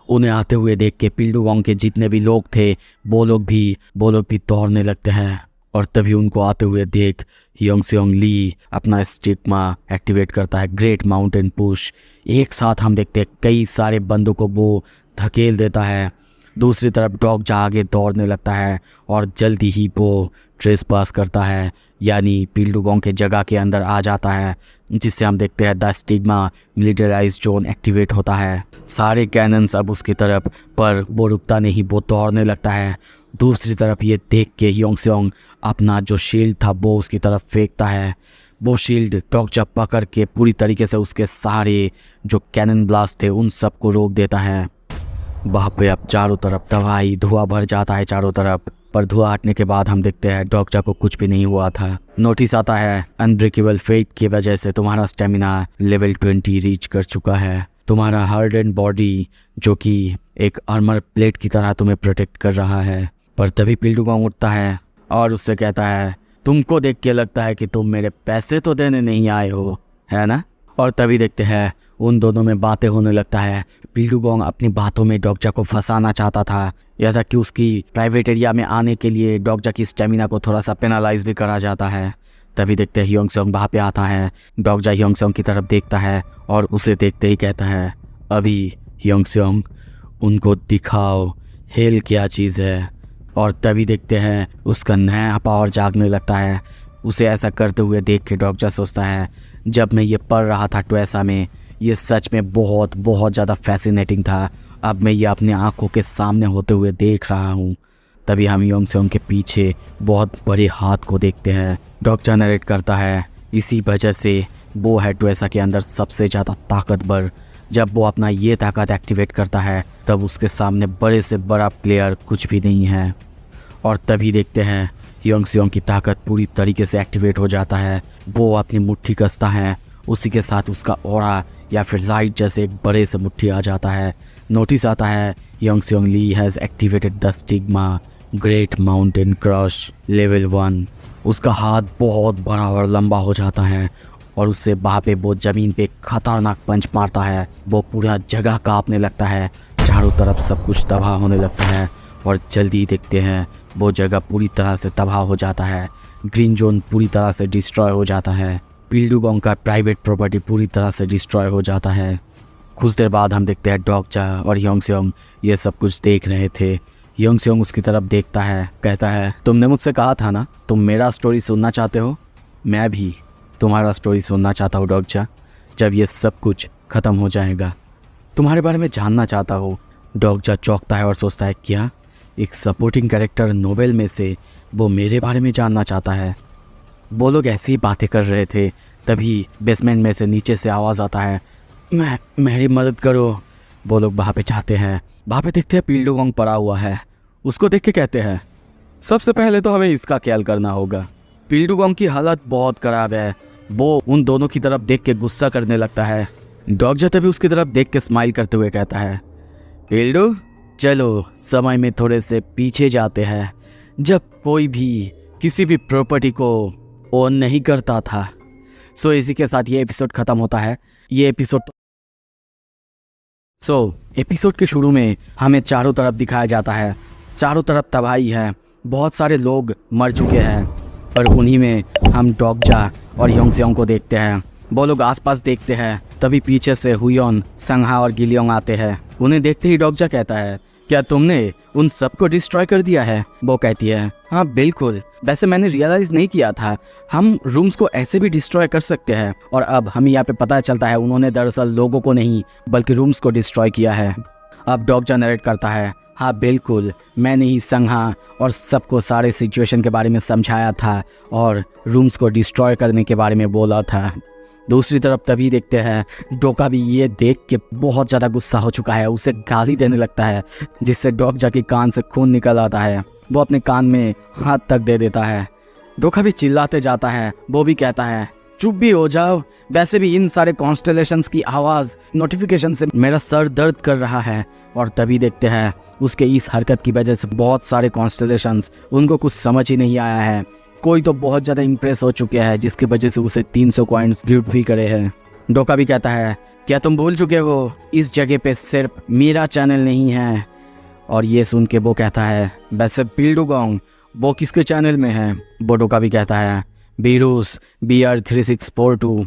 उन्हें आते हुए देख के पिल्डुगांग के जितने भी लोग थे वो लोग भी दौड़ने लगते हैं। और तभी उनको आते हुए देख योंगसेयोंग ली अपना स्टिग्मा एक्टिवेट करता है, ग्रेट माउंटेन पुश। एक साथ हम देखते हैं कई सारे बंदों को वो धकेल देता है। दूसरी तरफ डॉग आगे दौड़ने लगता है और जल्दी ही वो ट्रेस पास करता है, यानी पिल्डुगांग के जगह के अंदर आ जाता है, जिससे हम देखते हैं the stigma militarised zone activate होता है। सारे कैनन्स अब उसकी तरफ, पर वो रुकता नहीं, वो दौड़ने लगता है। दूसरी तरफ ये देख के योंगसेयोंग अपना जो शील्ड था वो उसकी तरफ फेंकता है। वो शील्ड डॉक्टर पकड़ के पूरी तरीके से उसके सारे जो कैनन ब्लास्ट थे उन सबको रोक देता है। वहाँ पे अब चारों तरफ तबाही, धुआं भर जाता है चारों तरफ। पर धुआं हटने के बाद हम देखते हैं डॉक्टर को कुछ भी नहीं हुआ था। नोटिस आता है अनब्रेकेबल फेथ की वजह से तुम्हारा स्टेमिना लेवल 20 रीच कर चुका है। तुम्हारा हार्ड एंड बॉडी जो कि एक आर्मर प्लेट की तरह तुम्हें प्रोटेक्ट कर रहा है। पर तभी पिल्डुगांग उठता है और उससे कहता है तुमको देख के लगता है कि तुम मेरे पैसे तो देने नहीं आए हो, है ना? और तभी देखते हैं उन दोनों में बातें होने लगता है। पिल्डुगांग अपनी बातों में डॉक्टर को फंसाना चाहता था, ऐसा कि उसकी प्राइवेट एरिया में आने के लिए डॉक्टर की स्टेमिना को थोड़ा सा पेनलाइज भी करा जाता है। तभी देखते हैं योंगसेयोंग वहाँ पे आता है। डॉक्टर योंगसेयोंग की तरफ देखता है और उसे देखते ही कहता है अभी योंगसेयोंग उनको दिखाओ हेल क्या चीज़ है। और तभी देखते हैं उसका नया पावर जागने लगता है। उसे ऐसा करते हुए देख के डॉक्टर सोचता है जब मैं ये पढ़ रहा था टोयसा में, ये सच में बहुत बहुत ज़्यादा फैसिनेटिंग था। अब मैं ये अपने आंखों के सामने होते हुए देख रहा हूँ। तभी हम योंगसेयोंग के पीछे बहुत बड़े हाथ को देखते हैं। डॉक्टर नरेट करता है इसी वजह से वो है टोएसा के अंदर सबसे ज़्यादा ताकतवर। जब वो अपना ये ताकत एक्टिवेट करता है तब उसके सामने बड़े से बड़ा प्लेयर कुछ भी नहीं है। और तभी देखते हैं योंगसेयोंग की ताकत पूरी तरीके से एक्टिवेट हो जाता है। वो अपनी मुट्ठी कसता है, उसी के साथ उसका ऑरा या फिर लाइट जैसे एक बड़े से मुट्ठी आ जाता है। नोटिस आता है Yongseong Lee has activated the stigma great mountain crush level 1। उसका हाथ बहुत बड़ा और लंबा हो जाता है और उससे वहाँ पे वो ज़मीन पे खतरनाक पंच मारता है। वो पूरा जगह कांपने लगता है, चारों तरफ सब कुछ तबाह होने लगता है और जल्दी देखते हैं वो जगह पूरी तरह से तबाह हो जाता है। ग्रीन जोन पूरी तरह से डिस्ट्रॉय हो जाता है। पिल्डुगोंग का प्राइवेट प्रॉपर्टी पूरी तरह से डिस्ट्रॉय हो जाता है। कुछ देर बाद हम देखते हैं डॉगजा और योंगसेयोंग ये सब कुछ देख रहे थे। योंगसेयोंग उसकी तरफ देखता है, कहता है तुमने मुझसे कहा था ना तुम मेरा स्टोरी सुनना चाहते हो, मैं भी तुम्हारा स्टोरी सुनना चाहता हूँ डॉगजा। जब ये सब कुछ ख़त्म हो जाएगा तुम्हारे बारे में जानना चाहता हूँ। डॉगजा चौंकता है और सोचता है क्या एक सपोर्टिंग कैरेक्टर नोवेल में से वो मेरे बारे में जानना चाहता है। वो लोग ऐसे ही बातें कर रहे थे, तभी बेसमेंट में से नीचे से आवाज़ आता है मेरी मदद करो। वो लोग वहाँ पे जाते हैं, वहाँ पे देखते हैं पिल्डुगोंग पड़ा हुआ है। उसको देख के कहते हैं सबसे पहले तो हमें इसका ख्याल करना होगा। पिल्डुगोंग की हालत बहुत ख़राब है। वो उन दोनों की तरफ देख के गुस्सा करने लगता है। डॉगजा तभी उसकी तरफ देख के स्माइल करते हुए कहता है पिल्डू चलो समय में थोड़े से पीछे जाते हैं, जब कोई भी किसी भी प्रॉपर्टी को ओन नहीं करता था। सो इसी के साथ ये एपिसोड ख़त्म होता है। ये एपिसोड के शुरू में हमें चारों तरफ दिखाया जाता है, चारों तरफ तबाही है, बहुत सारे लोग मर चुके हैं और उन्हीं में हम डॉगजा और योंगसेयोंग को देखते हैं। वो लोग आसपास देखते हैं, तभी पीछे से हुयोन, संघा और गिलियोंग आते हैं। उन्हें देखते ही डॉगजा कहता है क्या तुमने उन सबको डिस्ट्रॉय कर दिया है? वो कहती है हाँ बिल्कुल, वैसे मैंने रियलाइज़ नहीं किया था हम रूम्स को ऐसे भी डिस्ट्रॉय कर सकते हैं। और अब हमें यहाँ पे पता चलता है उन्होंने दरअसल लोगों को नहीं बल्कि रूम्स को डिस्ट्रॉय किया है। अब डॉगजा नरेट करता है हाँ बिल्कुल, मैंने ही संघा और सबको सारे सिचुएशन के बारे में समझाया था और रूम्स को डिस्ट्रॉय करने के बारे में बोला था। दूसरी तरफ तभी देखते हैं डोका भी ये देख के बहुत ज़्यादा गुस्सा हो चुका है, उसे गाली देने लगता है जिससे डॉगजा के कान से खून निकल आता है। वो अपने कान में हाथ तक दे देता है। डोका भी चिल्लाते जाता है, वो भी कहता है चुप भी हो जाओ, वैसे भी इन सारे कॉन्स्टेलेशंस की आवाज़ नोटिफिकेशन से मेरा सर दर्द कर रहा है। और तभी देखते हैं उसके इस हरकत की वजह से बहुत सारे कॉन्स्टेलेशंस उनको कुछ समझ ही नहीं आया है। कोई तो बहुत ज़्यादा इम्प्रेस हो चुके हैं जिसकी वजह से उसे 300 कॉइन्स गिफ्ट भी करे हैं। डोका भी कहता है क्या तुम भूल चुके हो इस जगह पे सिर्फ मेरा चैनल नहीं है। और ये सुन के वो कहता है वैसे पिल्डुगोंग वो किसके चैनल में है? वो डोका भी कहता है बीरूस BR3642।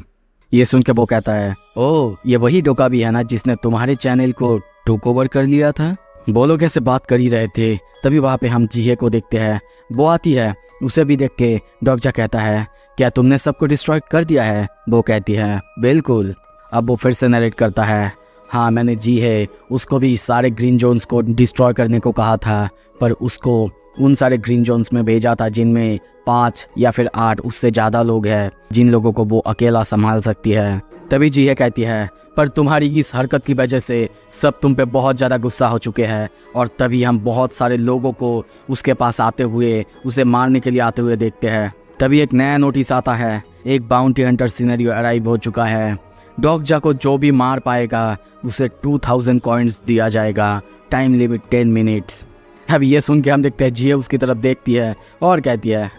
ये सुन के वो कहता है ओह ये वही डोका भी है ना जिसने तुम्हारे चैनल को टेक ओवर कर लिया था। वो लोग ऐसे बात कर ही रहे थे, तभी वहाँ पे हम जीहे को देखते हैं। वो आती है, उसे भी देख के डॉगजा कहता है क्या तुमने सबको डिस्ट्रॉय कर दिया है? वो कहती है बिल्कुल। अब वो फिर से नरेट करता है हाँ मैंने जीहे उसको भी सारे ग्रीन जोन्स को डिस्ट्रॉय करने को कहा था, पर उसको उन सारे ग्रीन जोन्स में भेजा था जिनमें 5 या फिर 8 उससे ज़्यादा लोग हैं, जिन लोगों को वो अकेला संभाल सकती है। तभी जीहे कहती है पर तुम्हारी इस हरकत की वजह से सब तुम पे बहुत ज़्यादा गुस्सा हो चुके हैं। और तभी हम बहुत सारे लोगों को उसके पास आते हुए उसे मारने के लिए आते हुए देखते हैं। तभी एक नया नोटिस आता है, एक बाउंटी हंटर सिनेरियो अराइव हो चुका है। डॉगजा को जो भी मार पाएगा उसे 2000 कॉइन्स दिया जाएगा, टाइम लिमिट 10 मिनट्स। अब ये सुन के हम देखते हैं जीहे उसकी तरफ देखती है और कहती है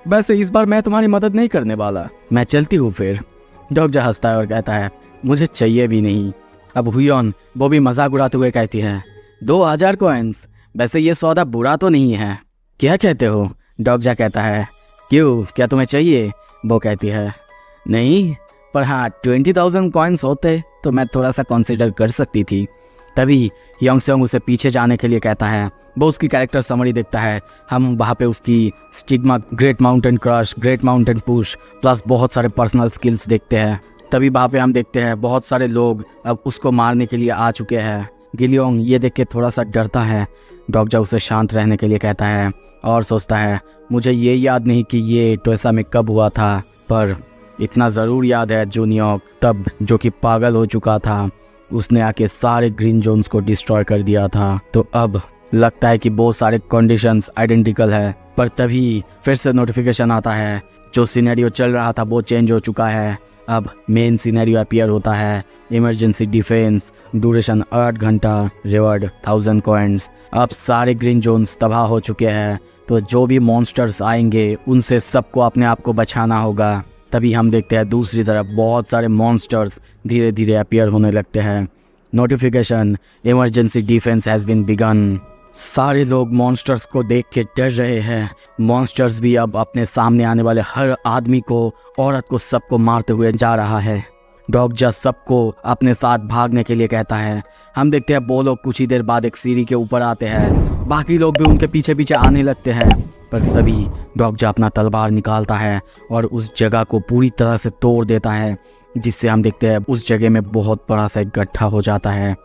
वैसे इस बार मैं तुम्हारी मदद नहीं करने वाला, मैं चलती हूँ फिर। डॉगजा हंसता है और कहता है मुझे चाहिए भी नहीं। अब हुयोन वो भी मजाक उड़ाते हुए कहती है 2000 कॉइन्स, वैसे ये सौदा बुरा तो नहीं है, क्या कहते हो? डॉगजा कहता है क्यों, क्या तुम्हें चाहिए? वो कहती है नहीं, पर हाँ 20,000 कॉइन्स होते तो मैं थोड़ा सा कंसिडर कर सकती थी। तभी योंगसेयोंग उसे पीछे जाने के लिए कहता है। वो उसकी कैरेक्टर समरी देखता है। हम वहाँ पे उसकी stigma, great mountain crush, great mountain push plus बहुत सारे पर्सनल स्किल्स देखते हैं। तभी वहाँ पे हम देखते हैं बहुत सारे लोग अब उसको मारने के लिए आ चुके हैं। गिलियोंग ये देख के थोड़ा सा डरता है। डॉगजा उसे शांत रहने के लिए कहता है और सोचता है मुझे ये याद नहीं कि ये टोएसा में कब हुआ था, पर इतना ज़रूर याद है जूनियॉक तब जो कि पागल हो चुका था, उसने आके सारे ग्रीन जोन्स को डिस्ट्रॉय कर दिया था। तो अब लगता है कि बहुत सारे कंडीशंस आइडेंटिकल है। पर तभी फिर से नोटिफिकेशन आता है, जो सिनेरियो चल रहा था वो चेंज हो चुका है। अब मेन सिनेरियो अपीयर होता है, इमरजेंसी डिफेंस, ड्यूरेशन 8 घंटा, रिवॉर्ड 1000 कॉइन्स। अब सारे ग्रीन जोन्स तबाह हो चुके हैं, तो जो भी मॉन्स्टर्स आएंगे उनसे सबको अपने आप को बचाना होगा। तभी हम देखते हैं दूसरी तरफ बहुत सारे मॉन्स्टर्स धीरे धीरे अपीयर होने लगते हैं। Notification, emergency defence has been begun. सारे लोग मॉन्स्टर्स को देख के डर रहे हैं। मॉन्स्टर्स भी अब अपने सामने आने वाले हर आदमी को, औरत को, सबको मारते हुए जा रहा है। डॉग जस्ट सबको अपने साथ भागने के लिए कहता है। हम देखते हैं वो लोग कुछ ही देर बाद एक सीढ़ी के ऊपर आते हैं, बाकी लोग भी उनके पीछे पीछे आने लगते हैं। पर तभी डॉग जा अपना तलवार निकालता है और उस जगह को पूरी तरह से तोड़ देता है, जिससे हम देखते हैं उस जगह में बहुत बड़ा सा एक गड्ढा हो जाता है।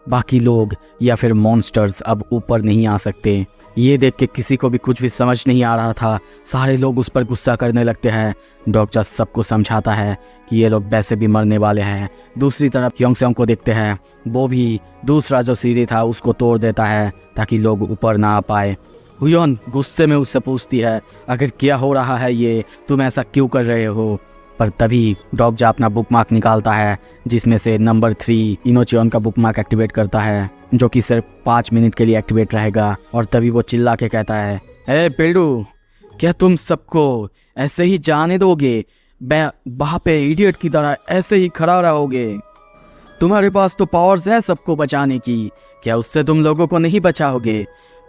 बाकी लोग या फिर मॉन्स्टर्स अब ऊपर नहीं आ सकते। ये देख के किसी को भी कुछ भी समझ नहीं आ रहा था। सारे लोग उस पर गुस्सा करने लगते हैं। डॉग जस्ट सबको समझाता है कि ये लोग वैसे भी मरने वाले हैं। दूसरी तरफ योंगसेंग को देखते हैं, वो भी दूसरा जो सीढ़ी था उसको तोड़ देता है ताकि लोग ऊपर ना आ पाए। हुयोन गुस्से में उससे पूछती है, आखिर क्या हो रहा है ये, तुम ऐसा क्यों कर रहे हो। पर तभी डॉग जा अपना बुकमार्क निकालता है, जिसमें से नंबर 3 इनोचियन का बुकमार्क एक्टिवेट करता है, जो कि सिर्फ 5 मिनट के लिए एक्टिवेट रहेगा। और तभी वो चिल्ला के कहता है, ए पिल्डू, क्या तुम सबको ऐसे ही जाने दोगे? वहाँ पे इडियट की तरह ऐसे ही खड़ा रहोगे? तुम्हारे पास तो पावर्स है सबको बचाने की, क्या उससे तुम लोगों को नहीं बचाओगे?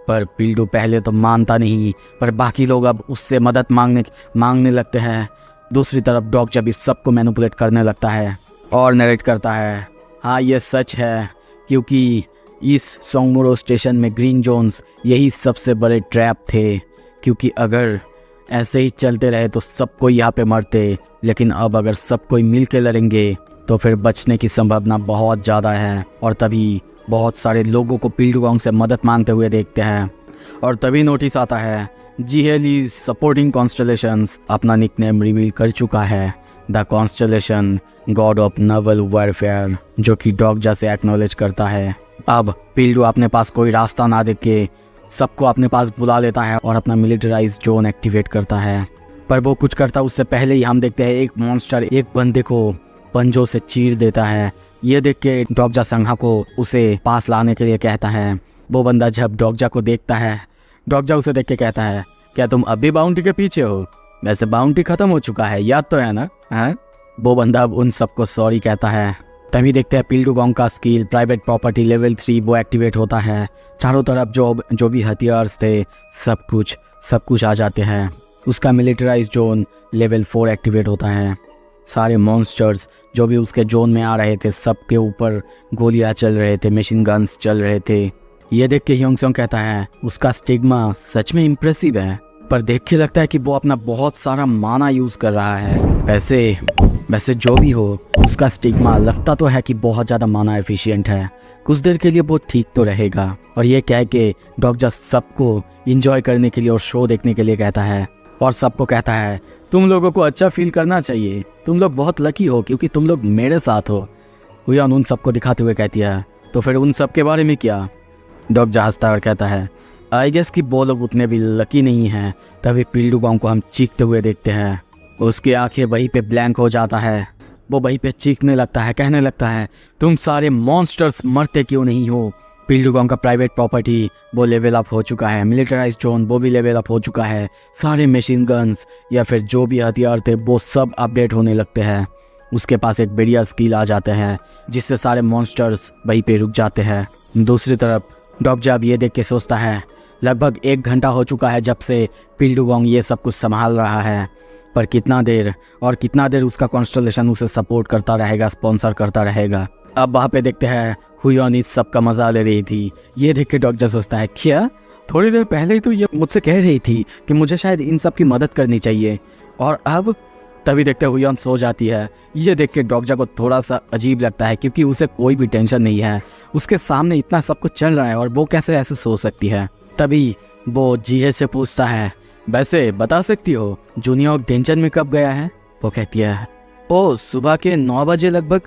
पर पिल्डू पहले तो मानता नहीं, पर बाकी लोग अब उससे मदद मांगने लगते हैं। दूसरी तरफ डॉग जब इस सबको मैनिपुलेट करने लगता है और नरेट करता है, हाँ ये सच है, क्योंकि इस सोंगमोरो स्टेशन में ग्रीन जोन्स यही सबसे बड़े ट्रैप थे। क्योंकि अगर ऐसे ही चलते रहे तो सब कोई यहाँ पे मरते, लेकिन अब अगर सब कोई मिल के लड़ेंगे तो फिर बचने की संभावना बहुत ज़्यादा है। और तभी बहुत सारे लोगों को पिल्डुगोंग से मदद मांगते हुए देखते हैं। और तभी नोटिस आता है, जीहेली सपोर्टिंग कॉन्स्टलेशंस अपना निकनेम रिवील कर चुका है, the constellation God of Naval warfare, जो कि डॉग जैसे एक्नॉलेज करता है। अब पिल्डू अपने पास कोई रास्ता ना देख के सबको अपने पास बुला लेता है और अपना मिलिटराइज जोन एक्टिवेट करता है। पर वो कुछ करता उससे पहले ही हम देखते हैं एक मॉन्स्टर एक बंदे को पंजों से चीर देता है। ये देख के डॉगजा संघा को उसे पास लाने के लिए कहता है। वो बंदा जब डॉगजा को देखता है, डॉगजा उसे देख के कहता है, क्या तुम अभी बाउंटी के पीछे हो? वैसे बाउंटी खत्म हो चुका है, याद तो है ना? हैं? वो बंदा अब उन सबको सॉरी कहता है। तभी देखते हैं पिल्डुगोंग का स्किल प्राइवेट प्रॉपर्टी लेवल 3 वो एक्टिवेट होता है। चारों तरफ जो भी हथियार्स थे सब कुछ आ जाते हैं। उसका मिलिटराइज जोन लेवल 4 एक्टिवेट होता है। सारे मॉन्स्टर्स जो भी उसके जोन में आ रहे थे सबके ऊपर गोलियां चल रहे थे, मशीन गन्स चल रहे थे। ये देख के योंगसेंग कहता है, उसका स्टिग्मा सच में इम्प्रेसिव है, पर देख के लगता है कि वो अपना बहुत सारा माना यूज़ कर रहा है। वैसे जो भी हो, उसका स्टिग्मा लगता तो है कि बहुत ज़्यादा माना एफिशिएंट है। कुछ देर के लिए वो ठीक तो रहेगा। और ये कह के डॉग जस्ट सबको इंजॉय करने के लिए और शो देखने के लिए कहता है और सबको कहता है, तुम लोगों को अच्छा फील करना चाहिए, तुम लोग बहुत लकी हो क्योंकि तुम लोग मेरे साथ हो। हुयान उन सबको दिखाते हुए कहती है, तो फिर उन सब के बारे में क्या? डॉग जा हंसता है और कहता है, आई गेस कि वो लोग उतने भी लकी नहीं हैं। तभी पिल्डुगोंग को हम चीखते हुए देखते हैं। उसकी आंखें वहीं पे ब्लैंक हो जाता है। वो वहीं पे चीखने लगता है, कहने लगता है, तुम सारे मॉन्स्टर्स मरते क्यों नहीं हो? पिल्डुगोंग का प्राइवेट प्रॉपर्टी वो लेवल अप हो चुका है, मिलिटराइज जोन वो भी लेवल अप हो चुका है। सारे मशीन गन्स या फिर जो भी हथियार थे वो सब अपडेट होने लगते हैं। उसके पास एक बढ़िया स्किल आ जाते हैं जिससे सारे मॉन्स्टर्स वहीं पे रुक जाते हैं। दूसरी तरफ डॉग जब ये देख के सोचता है, लगभग 1 घंटा हो चुका है जब से पिल्डुगोंग ये सब कुछ संभाल रहा है, पर कितना देर उसका कॉन्स्टलेशन उसे सपोर्ट करता रहेगा, स्पॉन्सर करता रहेगा। अब वहाँ पे देखते हैं हुयोन इस सब का मजा ले रही थी। ये देख के डॉग सोचता है, क्या थोड़ी देर पहले ही तो ये मुझसे कह रही थी कि मुझे शायद इन सब की मदद करनी चाहिए, और अब? तभी देखते हुयोन सो जाती है। ये देख के डॉगजा को थोड़ा सा अजीब लगता है क्योंकि उसे कोई भी टेंशन नहीं है। उसके सामने इतना सब कुछ चल रहा है और वो कैसे ऐसे सो सकती है। तभी वो जीहे से पूछता है, वैसे बता सकती हो जूनियर टेंशन में कब गया है? वो कहती है ओ सुबह के 9 बजे लगभग।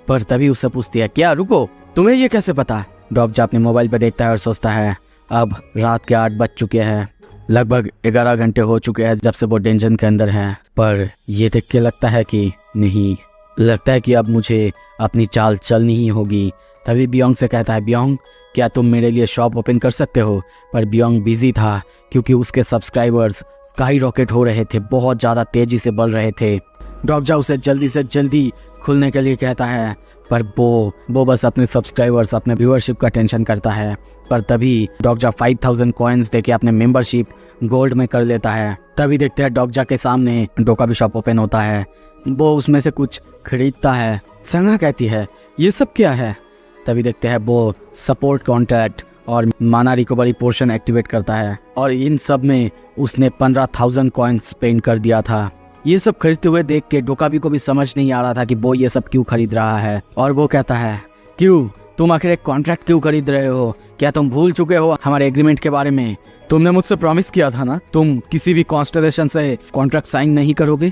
पर तभी उससे पूछती है क्या रुको, तुम्हें ये कैसे पता? डॉक्जा अपने मोबाइल पर देखता है और सोचता है अब रात के 8 बज चुके हैं, लगभग 11 घंटे हो चुके हैं जब से वो डेंजन के अंदर है। पर ये देख के लगता है कि नहीं, लगता है कि अब मुझे अपनी चाल चलनी ही होगी। तभी बियोंग से कहता है बियोंग क्या तुम मेरे लिए शॉप ओपन कर सकते हो? पर बियोंग बिजी था क्योंकि उसके सब्सक्राइबर्स स्काई रॉकेट हो रहे थे, बहुत ज़्यादा तेज़ी से बढ़ रहे थे। डॉक्जा उसे जल्दी से जल्दी खुलने के लिए कहता है पर वो बस अपने सब्सक्राइबर्स अपने व्यूअरशिप का टेंशन करता है। पर तभी डॉक्जा 5000 कॉइन्स देके अपने मेंबरशिप गोल्ड में कर लेता है। तभी देखते हैं डॉक्जा के सामने डोका भी शॉप ओपन होता है, वो उसमें से कुछ खरीदता है। संगा कहती है ये सब क्या है? तभी देखते हैं वो सपोर्ट कॉन्ट्रैक्ट और माना रिकवरी पोर्शन एक्टिवेट करता है और इन सब में उसने 15,000 कॉइन्स स्पेंड कर दिया था। ये सब खरीदते हुए देख के डोकाबी को भी समझ नहीं आ रहा था कि वो ये सब क्यों खरीद रहा है। और वो कहता है क्यों, तुम आखिर एक कॉन्ट्रैक्ट क्यों खरीद रहे हो? क्या तुम भूल चुके हो हमारे एग्रीमेंट के बारे में? तुमने मुझसे प्रॉमिस किया था ना तुम किसी भी कॉन्स्टलेशन से कॉन्ट्रैक्ट साइन नहीं करोगे।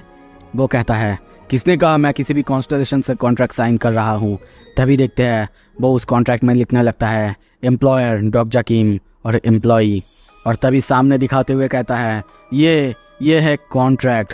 वो कहता है किसने कहा मैं किसी भी कॉन्स्टलेशन से कॉन्ट्रैक्ट साइन कर रहा हूँ। तभी देखते हैं वो उस कॉन्ट्रैक्ट में लिखने लगता है एम्प्लॉयर डॉक्जा किम और एम्प्लॉई। और तभी सामने दिखाते हुए कहता है ये है कॉन्ट्रैक्ट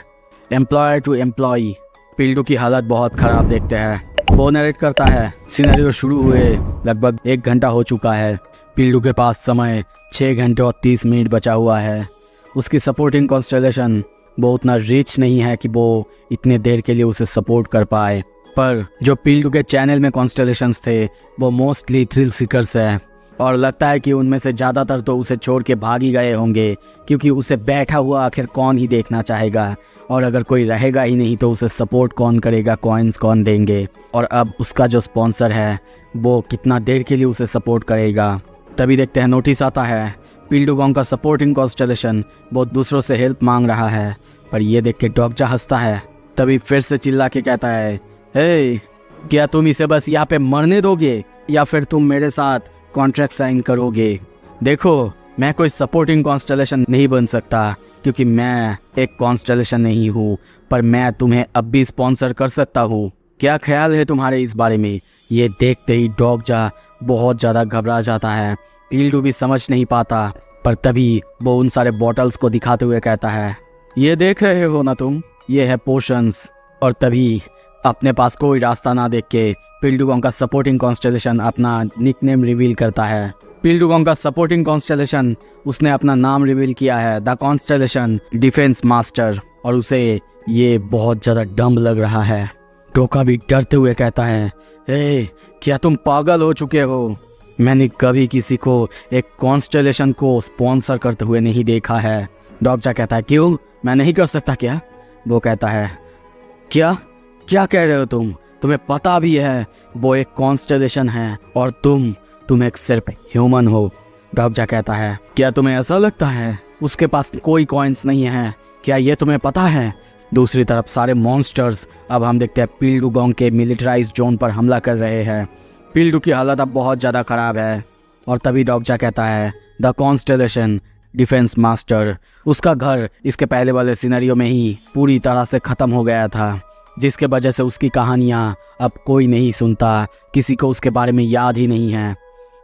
एम्प्लॉयर टू एम्प्लॉई। पिल्डू की हालत बहुत ख़राब देखते हैं। वो नरेट करता है सिनेरियो शुरू हुए लगभग 1 घंटा हो चुका है। पिल्डू के पास समय 6 घंटे और 30 मिनट बचा हुआ है। उसकी सपोर्टिंग कॉन्स्टलेशन वो उतना रिच नहीं है कि वो इतने देर के लिए उसे सपोर्ट कर पाए। पर जो पिल्डू के चैनल में कॉन्स्टलेशंस थे वो मोस्टली थ्रिल सीकर्स है और लगता है कि उनमें से ज़्यादातर तो उसे छोड़ के भाग ही गए होंगे क्योंकि उसे बैठा हुआ आखिर कौन ही देखना चाहेगा और अगर कोई रहेगा ही नहीं तो उसे सपोर्ट कौन करेगा, कॉइन्स कौन देंगे। और अब उसका जो स्पॉन्सर है वो कितना देर के लिए उसे सपोर्ट करेगा। तभी देखते हैं नोटिस आता है पिल्डूगोंग का सपोर्टिंग कॉन्स्टलेशन वो दूसरों से हेल्प मांग रहा है। पर ये देख के डॉक्जा हंसता है। तभी फिर से चिल्ला के कहता है हे क्या तुम इसे बस यहाँ पे मरने दोगे या फिर तुम मेरे साथ कॉन्ट्रैक्ट साइन करोगे? देखो मैं कोई सपोर्टिंग कॉन्स्टलेशन नहीं बन सकता क्योंकि मैं एक कॉन्स्टलेशन नहीं हूँ, पर मैं तुम्हें अब भी स्पॉन्सर कर सकता हूँ। क्या ख्याल है तुम्हारे इस बारे में? ये देखते ही डॉक्जा बहुत ज़्यादा घबरा जाता है। पिल्डू भी समझ नहीं पाता। पर तभी वो उन सारे बॉटल्स को दिखाते हुए कहता है ये देख रहे हो ना तुम, ये है पोशंस। और तभी अपने पास कोई रास्ता ना देख के पिल्डूगोंग का सपोर्टिंग कॉन्स्टलेशन अपना निकनेम रिवील करता है। पिल्डूगोंग का सपोर्टिंग कॉन्स्टलेशन उसने अपना नाम रिवील किया है द कॉन्स्टलेशन डिफेंस मास्टर और उसे ये बहुत ज़्यादा डम्ब लग रहा है। डोका भी डरते हुए कहता है क्या तुम पागल हो चुके हो? मैंने कभी किसी को एक कॉन्स्टलेशन को स्पॉन्सर करते हुए नहीं देखा है। डॉक्जा कहता है क्यों, मैं नहीं कर सकता क्या? वो कहता है क्या कह रहे हो तुम? तुम्हें पता भी है वो एक कॉन्स्टलेशन है और तुम एक सिर्फ ह्यूमन हो। डॉक्जा कहता है क्या तुम्हें ऐसा लगता है उसके पास कोई कॉइन्स नहीं है? क्या ये तुम्हें पता है? दूसरी तरफ सारे मॉन्स्टर्स अब हम देखते हैं पिल्डूगोंग के मिलिटराइज्ड जोन पर हमला कर रहे हैं। पिल्डू की हालत अब बहुत ज़्यादा ख़राब है। और तभी डॉक्जा कहता है द कॉन्स्टलेशन डिफेंस मास्टर, उसका घर इसके पहले वाले सिनेरियो में ही पूरी तरह से ख़त्म हो गया था, जिसके वजह से उसकी कहानियाँ अब कोई नहीं सुनता, किसी को उसके बारे में याद ही नहीं है।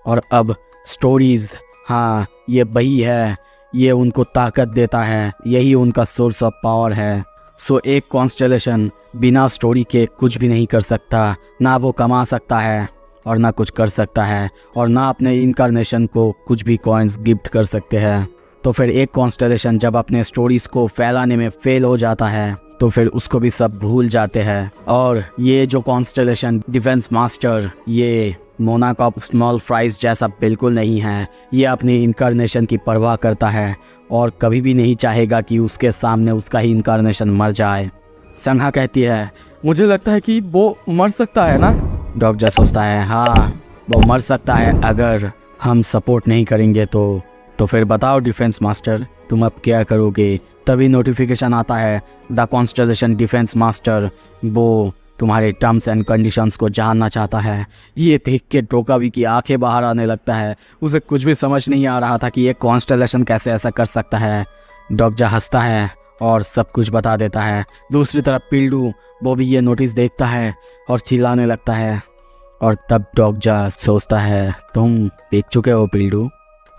और अब स्टोरीज़, हाँ ये वही है, ये उनको ताकत देता है, यही उनका सोर्स ऑफ पावर है। सो एक कॉन्स्टलेशन बिना स्टोरी के कुछ भी नहीं कर सकता, ना वो कमा सकता है और ना कुछ कर सकता है और ना अपने इनकारनेशन को कुछ भी कॉइन्स गिफ्ट कर सकते हैं। तो फिर एक कॉन्स्टलेशन जब अपने स्टोरीज़ को फैलाने में फेल हो जाता है तो फिर उसको भी सब भूल जाते हैं। और ये जो कॉन्स्टलेशन डिफेंस मास्टर ये मोनाक ऑफ स्मॉल फ्राइज जैसा बिल्कुल नहीं है। ये अपनी इनकारनेशन की परवाह करता है और कभी भी नहीं चाहेगा कि उसके सामने उसका ही इनकारनेशन मर जाए। संहा कहती है मुझे लगता है कि वो मर सकता है ना? डॉक्जा सोचता है हाँ वो मर सकता है अगर हम सपोर्ट नहीं करेंगे तो फिर बताओ डिफेंस मास्टर तुम अब क्या करोगे? तभी नोटिफिकेशन आता है द कॉन्स्टलेशन डिफेंस मास्टर वो तुम्हारे टर्म्स एंड कंडीशंस को जानना चाहता है। ये देख के डोकाबी की आंखें बाहर आने लगता है। उसे कुछ भी समझ नहीं आ रहा था कि ये कॉन्स्टलेशन कैसे ऐसा कर सकता है। डॉक्जा हंसता है और सब कुछ बता देता है। दूसरी तरफ पिल्डू वो भी ये नोटिस देखता है और चिल्लाने लगता है। और तब डॉगजा सोचता है तुम देख चुके हो पिल्डू।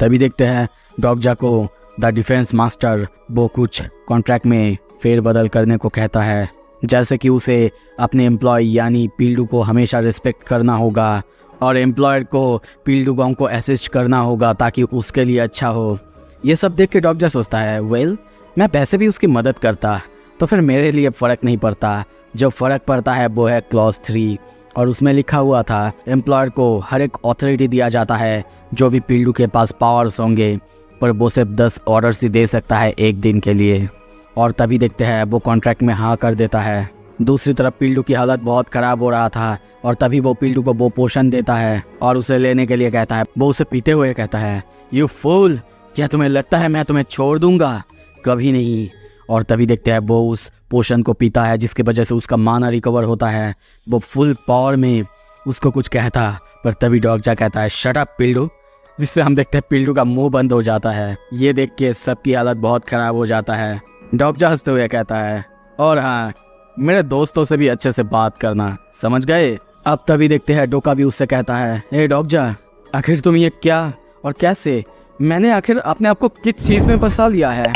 तभी देखते हैं डॉगजा को द डिफेंस मास्टर वो कुछ कॉन्ट्रैक्ट में फेरबदल करने को कहता है, जैसे कि उसे अपने एम्प्लॉय यानी पिल्डू को हमेशा रिस्पेक्ट करना होगा और एम्प्लॉयर को पिल्डू गॉन्ग को असिस्ट करना होगा ताकि उसके लिए अच्छा हो। ये सब देख के डॉगजा सोचता है वेल मैं वैसे भी उसकी मदद करता तो फिर मेरे लिए फ़र्क नहीं पड़ता। जो फ़र्क पड़ता है वो है क्लॉज 3 और उसमें लिखा हुआ था एम्प्लॉयर को हर एक अथॉरिटी दिया जाता है जो भी पिल्डू के पास पावर्स होंगे, पर वो सिर्फ 10 ऑर्डर्स ही दे सकता है एक दिन के लिए। और तभी देखते हैं वो कॉन्ट्रैक्ट में हाँ कर देता है। दूसरी तरफ पिल्डू की हालत बहुत ख़राब हो रहा था और तभी वो पिल्डू को वो पोशन देता है और उसे लेने के लिए कहता है। वो उसे पीते हुए कहता है यू फूल, क्या तुम्हें लगता है मैं तुम्हें छोड़ दूंगा? कभी नहीं। और तभी देखते हैं वो उस पोशन को पीता है जिसकी वजह से उसका माना रिकवर होता है। वो फुल पावर में उसको कुछ कहता, पर तभी डॉगजा कहता है शट अप पिल्डू, जिससे हम देखते हैं पिल्डू का मुंह बंद हो जाता है। ये देख के सबकी हालत बहुत ख़राब हो जाता है। डॉगजा हंसते हुए कहता है और हाँ मेरे दोस्तों से भी अच्छे से बात करना, समझ गए? अब तभी देखते हैं डोका भी उससे कहता है हे डॉगजा, आखिर तुम ये क्या और कैसे, मैंने आखिर अपने आप को किस चीज़ में फंसा लिया है?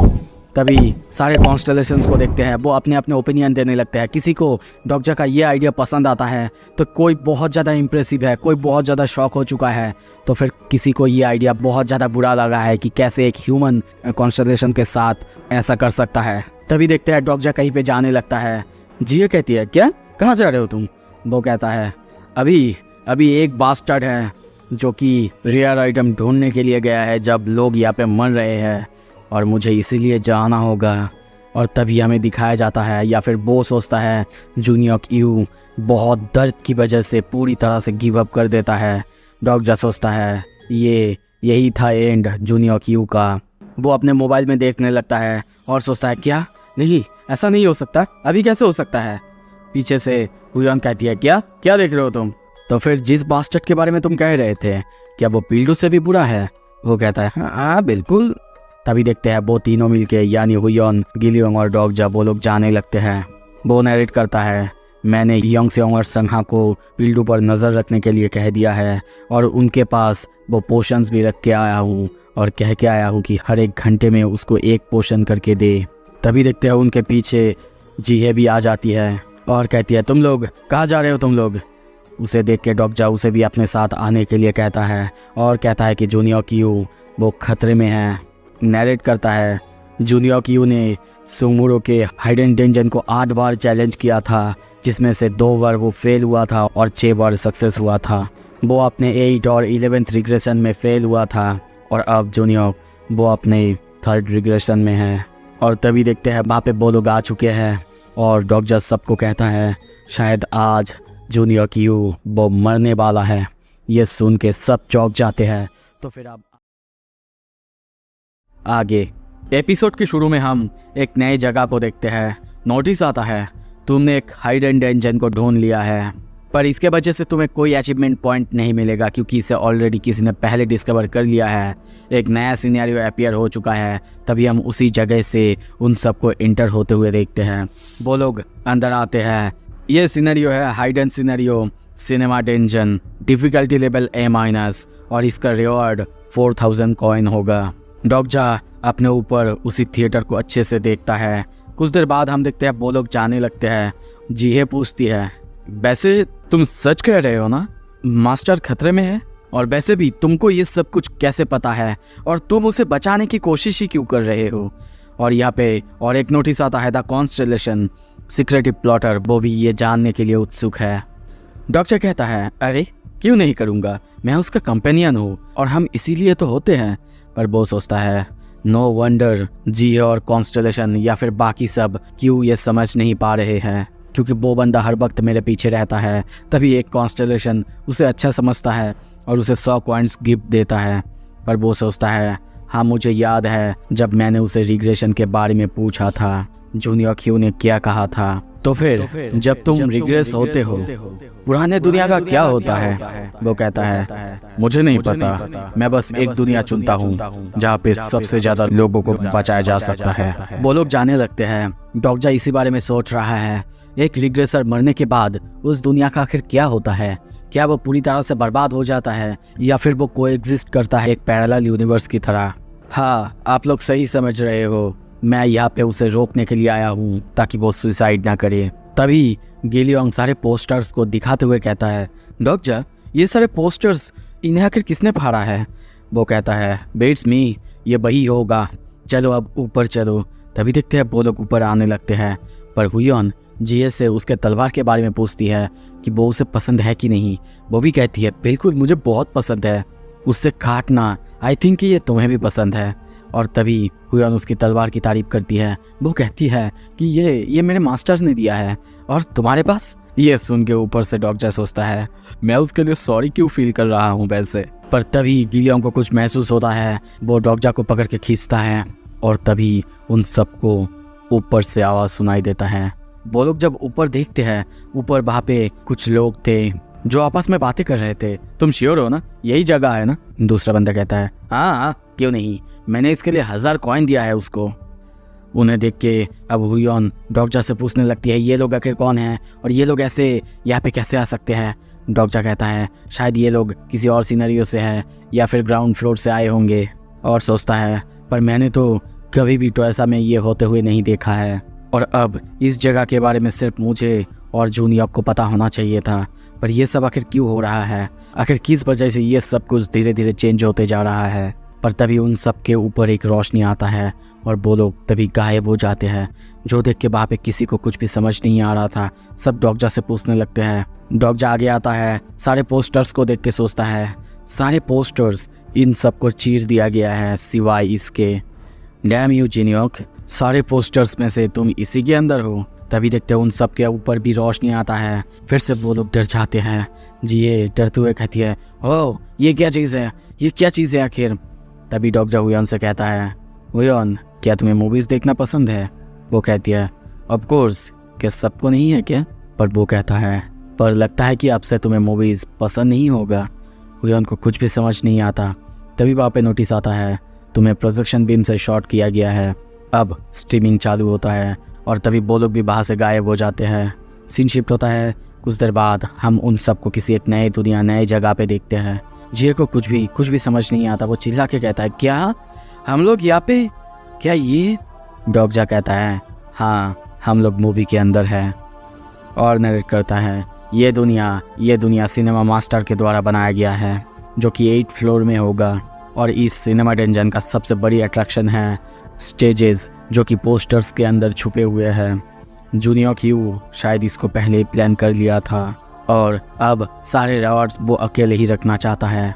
तभी सारे कॉन्स्टलेशंस को देखते हैं, वो अपने अपने ओपिनियन देने लगते हैं। किसी को डॉगजा का ये आइडिया पसंद आता है तो कोई बहुत ज़्यादा इम्प्रेसिव है, कोई बहुत ज़्यादा शॉक हो चुका है, तो फिर किसी को ये आइडिया बहुत ज़्यादा बुरा लगा है कि कैसे एक ह्यूमन कॉन्स्टलेशन के साथ ऐसा कर सकता है। तभी देखते हैं डॉगजा कहीं पे जाने लगता है। जिया कहती है क्या, कहाँ जा रहे हो तुम? वो कहता है अभी एक बास्टर्ड है जो कि रेयर आइटम ढूंढने के लिए गया है जब लोग यहाँ पे मर रहे हैं और मुझे इसीलिए जाना होगा। और तभी हमें दिखाया जाता है या फिर वो सोचता है जूनियर क्यू बहुत दर्द की वजह से पूरी तरह से गिव अप कर देता है। डॉगजा सोचता है यही था एंड जूनियर क्यू का। वो अपने मोबाइल में देखने लगता है और सोचता है क्या, नहीं ऐसा नहीं हो सकता, अभी कैसे हो सकता है? पीछे से हुयन कहती है क्या देख रहे हो तुम? तो फिर जिस बास्टर्ड के बारे में तुम कह रहे थे क्या वो पिल्डू से भी बुरा है? वो कहता है हाँ बिल्कुल। तभी देखते हैं वो तीनों मिलके यानी हुयन, गिलियोंग और डॉगजा वो लोग जाने लगते हैं। वो नरेट करता है मैंने योंगसेओंग और संहा को पिल्डू पर नज़र रखने के लिए कह दिया है और उनके पास वो पोशंस भी रख के आया हूँ और कह के आया हूँ कि हर एक घंटे में उसको एक पोशन करके दे। तभी देखते हैं उनके पीछे जीहे भी आ जाती है और कहती है तुम लोग कहाँ जा रहे हो तुम लोग? उसे देख के डॉगजा उसे भी अपने साथ आने के लिए कहता है और कहता है कि जूनियर क्यू वो खतरे में है। नैरेट करता है जूनियर क्यू ने सुंगमुरो के हाइडन डेंजन को 8 बार चैलेंज किया था, जिसमें से 2 बार वो फेल हुआ था और 6 बार सक्सेस हुआ था। वो अपने 8 और 11th रिग्रेशन में फेल हुआ था और अब जूनियर वो अपने 3rd रिग्रेशन में है। और तभी देखते हैं वहाँ पे वो लोग आ चुके हैं और डॉगजा सबको कहता है शायद आज जूनियर क्यू वो मरने वाला है। ये सुन के सब चौंक जाते हैं। तो फिर अब आगे एपिसोड के शुरू में हम एक नई जगह को देखते हैं। नोटिस आता है तुमने एक हाइडन डेंजन को ढूंढ लिया है, पर इसके वजह से तुम्हें कोई अचीवमेंट पॉइंट नहीं मिलेगा क्योंकि इसे ऑलरेडी किसी ने पहले डिस्कवर कर लिया है। एक नया सिनेरियो अपीयर हो चुका है। तभी हम उसी जगह से उन सबको इंटर होते हुए देखते हैं। वो लोग अंदर आते हैं। ये सिनेरियो है hidden scenario cinema dungeon, difficulty level A- और इसका रिवॉर्ड 4000 कॉइन होगा। डॉगजा अपने ऊपर उसी थिएटर को अच्छे से देखता है। कुछ देर बाद हम देखते हैं वो लोग जाने लगते हैं। जीहे पूछती है वैसे तुम सच कह रहे हो ना, मास्टर खतरे में है? और वैसे भी तुमको ये सब कुछ कैसे पता है और तुम उसे बचाने की कोशिश ही क्यों कर रहे हो? और यहाँ पे और एक नोटिस आता है द कॉन्स्टेलेशन सीक्रेटिव प्लॉटर वो भी ये जानने के लिए उत्सुक है। डॉक्टर कहता है अरे क्यों नहीं करूँगा, मैं उसका कंपेनियन हूँ और हम इसीलिए तो होते हैं। पर वो सोचता है नो वंडर जी और कॉन्स्टेलेशन या फिर बाकी सब क्यों ये समझ नहीं पा रहे हैं, क्योंकि वो बंदा हर वक्त मेरे पीछे रहता है। तभी एक कॉन्स्टेलेशन उसे अच्छा समझता है और उसे 100 कॉइन्स गिफ्ट देता है। पर वो सोचता है हाँ मुझे याद है जब मैंने उसे रिग्रेशन के बारे में पूछा था, जूनियर क्यू ने क्या कहा था तो फिर जब तुम रिग्रेस होते हो पुराने दुनिया का क्या होता है? वो कहता है मुझे नहीं पता, मैं बस एक दुनिया चुनता हूँ जहाँ पे सबसे ज्यादा लोगों को बचाया जा सकता है। वो लोग जाने लगते हैं। डॉक्टर इसी बारे में सोच रहा है, एक रिग्रेसर मरने के बाद उस दुनिया का आखिर क्या होता है? क्या वो पूरी तरह से बर्बाद हो जाता है या फिर वो कोएग्जिस्ट करता है एक पैरेलल यूनिवर्स की तरह? हाँ, आप लोग सही समझ रहे हो, मैं यहाँ पे उसे रोकने के लिए आया हूँ ताकि वो सुसाइड ना करे। तभी गिलियोंग सारे पोस्टर्स को दिखाते हुए कहता है, डॉक्टर ये सारे पोस्टर्स, इन्हें आखिर किसने फाड़ा है? वो कहता है बेट्स मी, ये वही होगा, चलो अब ऊपर चलो। तभी देखते हैं वो लोग ऊपर आने लगते हैं, पर हुयोन जीए से उसके तलवार के बारे में पूछती है कि वो उसे पसंद है कि नहीं। वो भी कहती है बिल्कुल मुझे बहुत पसंद है, उससे काटना, आई थिंक कि ये तुम्हें भी पसंद है। और तभी हुयोन उसकी तलवार की तारीफ करती है। वो कहती है कि ये मेरे मास्टर्स ने दिया है और तुम्हारे पास? ये सुन के ऊपर से डॉक्टर सोचता है मैं उसके लिए सॉरी क्यों फील कर रहा हूँ वैसे। पर तभी गिलियोंग को कुछ महसूस होता है। वो डॉक्टर को पकड़ के खींचता है और तभी उन सबको ऊपर से आवाज़ सुनाई देता है। वो लोग जब ऊपर देखते हैं, ऊपर वहाँ पे कुछ लोग थे जो आपस में बातें कर रहे थे। तुम श्योर हो ना यही जगह है ना? दूसरा बंदा कहता है हाँ क्यों नहीं, मैंने इसके लिए 1000 कॉइन दिया है उसको। उन्हें देख के अब हुयोन डॉक्टर से पूछने लगती है ये लोग आखिर कौन हैं और ये लोग ऐसे यहाँ पे कैसे आ सकते हैं? डॉक्टर कहता है शायद ये लोग किसी और सिनेरियो से हैं या फिर ग्राउंड फ्लोर से आए होंगे। और सोचता है पर मैंने तो कभी भी टोयसा में ये होते हुए नहीं देखा है और अब इस जगह के बारे में सिर्फ मुझे और जूनियर को पता होना चाहिए था। पर यह सब आखिर क्यों हो रहा है? आखिर किस वजह से ये सब कुछ धीरे धीरे चेंज होते जा रहा है? पर तभी उन सब के ऊपर एक रोशनी आता है और वो लोग तभी गायब हो जाते हैं। जो देख के वहाँ पे किसी को कुछ भी समझ नहीं आ रहा था। सब डॉक्टर से पूछने लगते हैं। डॉक्टर आगे आता है, सारे पोस्टर्स को देख के सोचता है सारे पोस्टर्स, इन सब को चीर दिया गया है सिवाय इसके। डैम यू जिनियोक, सारे पोस्टर्स में से तुम इसी के अंदर हो। तभी देखते हैं उन सब के ऊपर भी रोशनी आता है। फिर से वो लोग डर जाते हैं। जिए डरते हुए कहती है ओह ये क्या चीज़ है, ये क्या चीज़ है आखिर? तभी डॉक्टर हुयोन से कहता है हुयोन क्या तुम्हें मूवीज़ देखना पसंद है? वो कहती है ऑफ कोर्स, क्या सबको नहीं है क्या? पर वो कहता है पर लगता है कि अब से तुम्हें मूवीज़ पसंद नहीं होगा। हुयोन को कुछ भी समझ नहीं आता। तभी वहाँ पे नोटिस आता है तुम्हें प्रोजेक्शन बीम से शॉट किया गया है। अब स्ट्रीमिंग चालू होता है और तभी वो लोग भी बाहर से गायब हो जाते हैं। सीन शिफ्ट होता है। कुछ देर बाद हम उन सबको किसी एक नए दुनिया, नए जगह पे देखते हैं। जिए को कुछ भी समझ नहीं आता। वो चिल्ला के कहता है क्या हम लोग यहाँ पे, क्या ये? डॉक्टर कहता है हाँ हम लोग मूवी के अंदर है और नरेट करता है ये दुनिया सिनेमा मास्टर के द्वारा बनाया गया है जो कि 8th फ्लोर में होगा। और इस सिनेमा डंजन का सबसे बड़ी अट्रैक्शन है स्टेजेस जो कि पोस्टर्स के अंदर छुपे हुए हैं। जूनियर क्यू शायद इसको पहले ही प्लान कर लिया था और अब सारे रिवॉर्ड्स वो अकेले ही रखना चाहता है।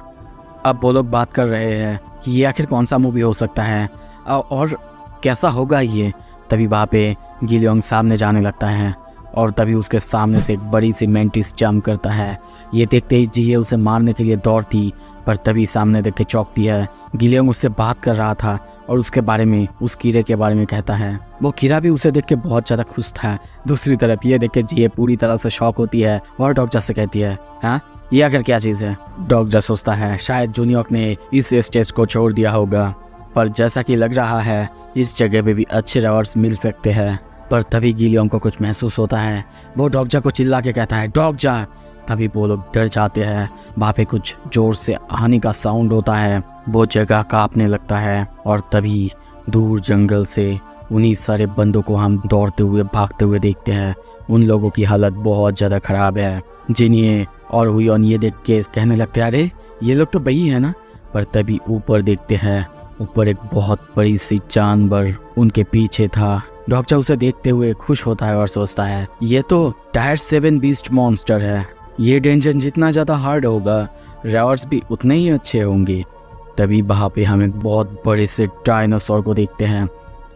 अब वो लोग बात कर रहे हैं कि ये आखिर कौन सा मूवी हो सकता है और कैसा होगा ये। तभी वहाँ पे गिलियोंग सामने जाने लगता है और तभी उसके सामने से एक बड़ी सी मेंटिस जंप करता है। ये देखते ही जिए उसे मारने के लिए दौड़ती, पर तभी सामने देख के चौंकती है। गिलियोंग उससे बात कर रहा था और उसके बारे में, उस कीड़े के बारे में कहता है। वो कीड़ा भी उसे देख के बहुत ज़्यादा खुश था। दूसरी तरफ ये देख के जिए पूरी तरह से शॉक होती है और डॉक्टर से कहती है हाँ ये आखिर क्या चीज़ है? डॉक्टर सोचता है शायद जूनियर ने इस स्टेज को छोड़ दिया होगा, पर जैसा कि लग रहा है इस जगह पे भी अच्छे रिवॉर्ड्स मिल सकते हैं। पर तभी गिलियोंग को कुछ महसूस होता है। वो डॉक्टर को चिल्ला के कहता है डॉक्टर। तभी वो लोग डर जाते हैं। वहाँ पे कुछ जोर से आने का साउंड होता है। वो जगह कांपने लगता है और तभी दूर जंगल से उन्हीं सारे बंदों को हम दौड़ते हुए, भागते हुए देखते हैं। उन लोगों की हालत बहुत ज़्यादा ख़राब है। जिन्हें और हुयोन ये देख के कहने लगते हैं अरे ये लोग तो वही है ना। पर तभी ऊपर देखते हैं, ऊपर एक बहुत बड़ी सी जानवर उनके पीछे था। डॉक्टर उसे देखते हुए खुश होता है और सोचता है ये तो टायर 7 बीस्ट मॉन्स्टर है। ये डेंजर जितना ज़्यादा हार्ड होगा रिवॉर्ड्स भी उतने ही अच्छे होंगे। तभी वहाँ पे हम एक बहुत बड़े से डायनासोर को देखते हैं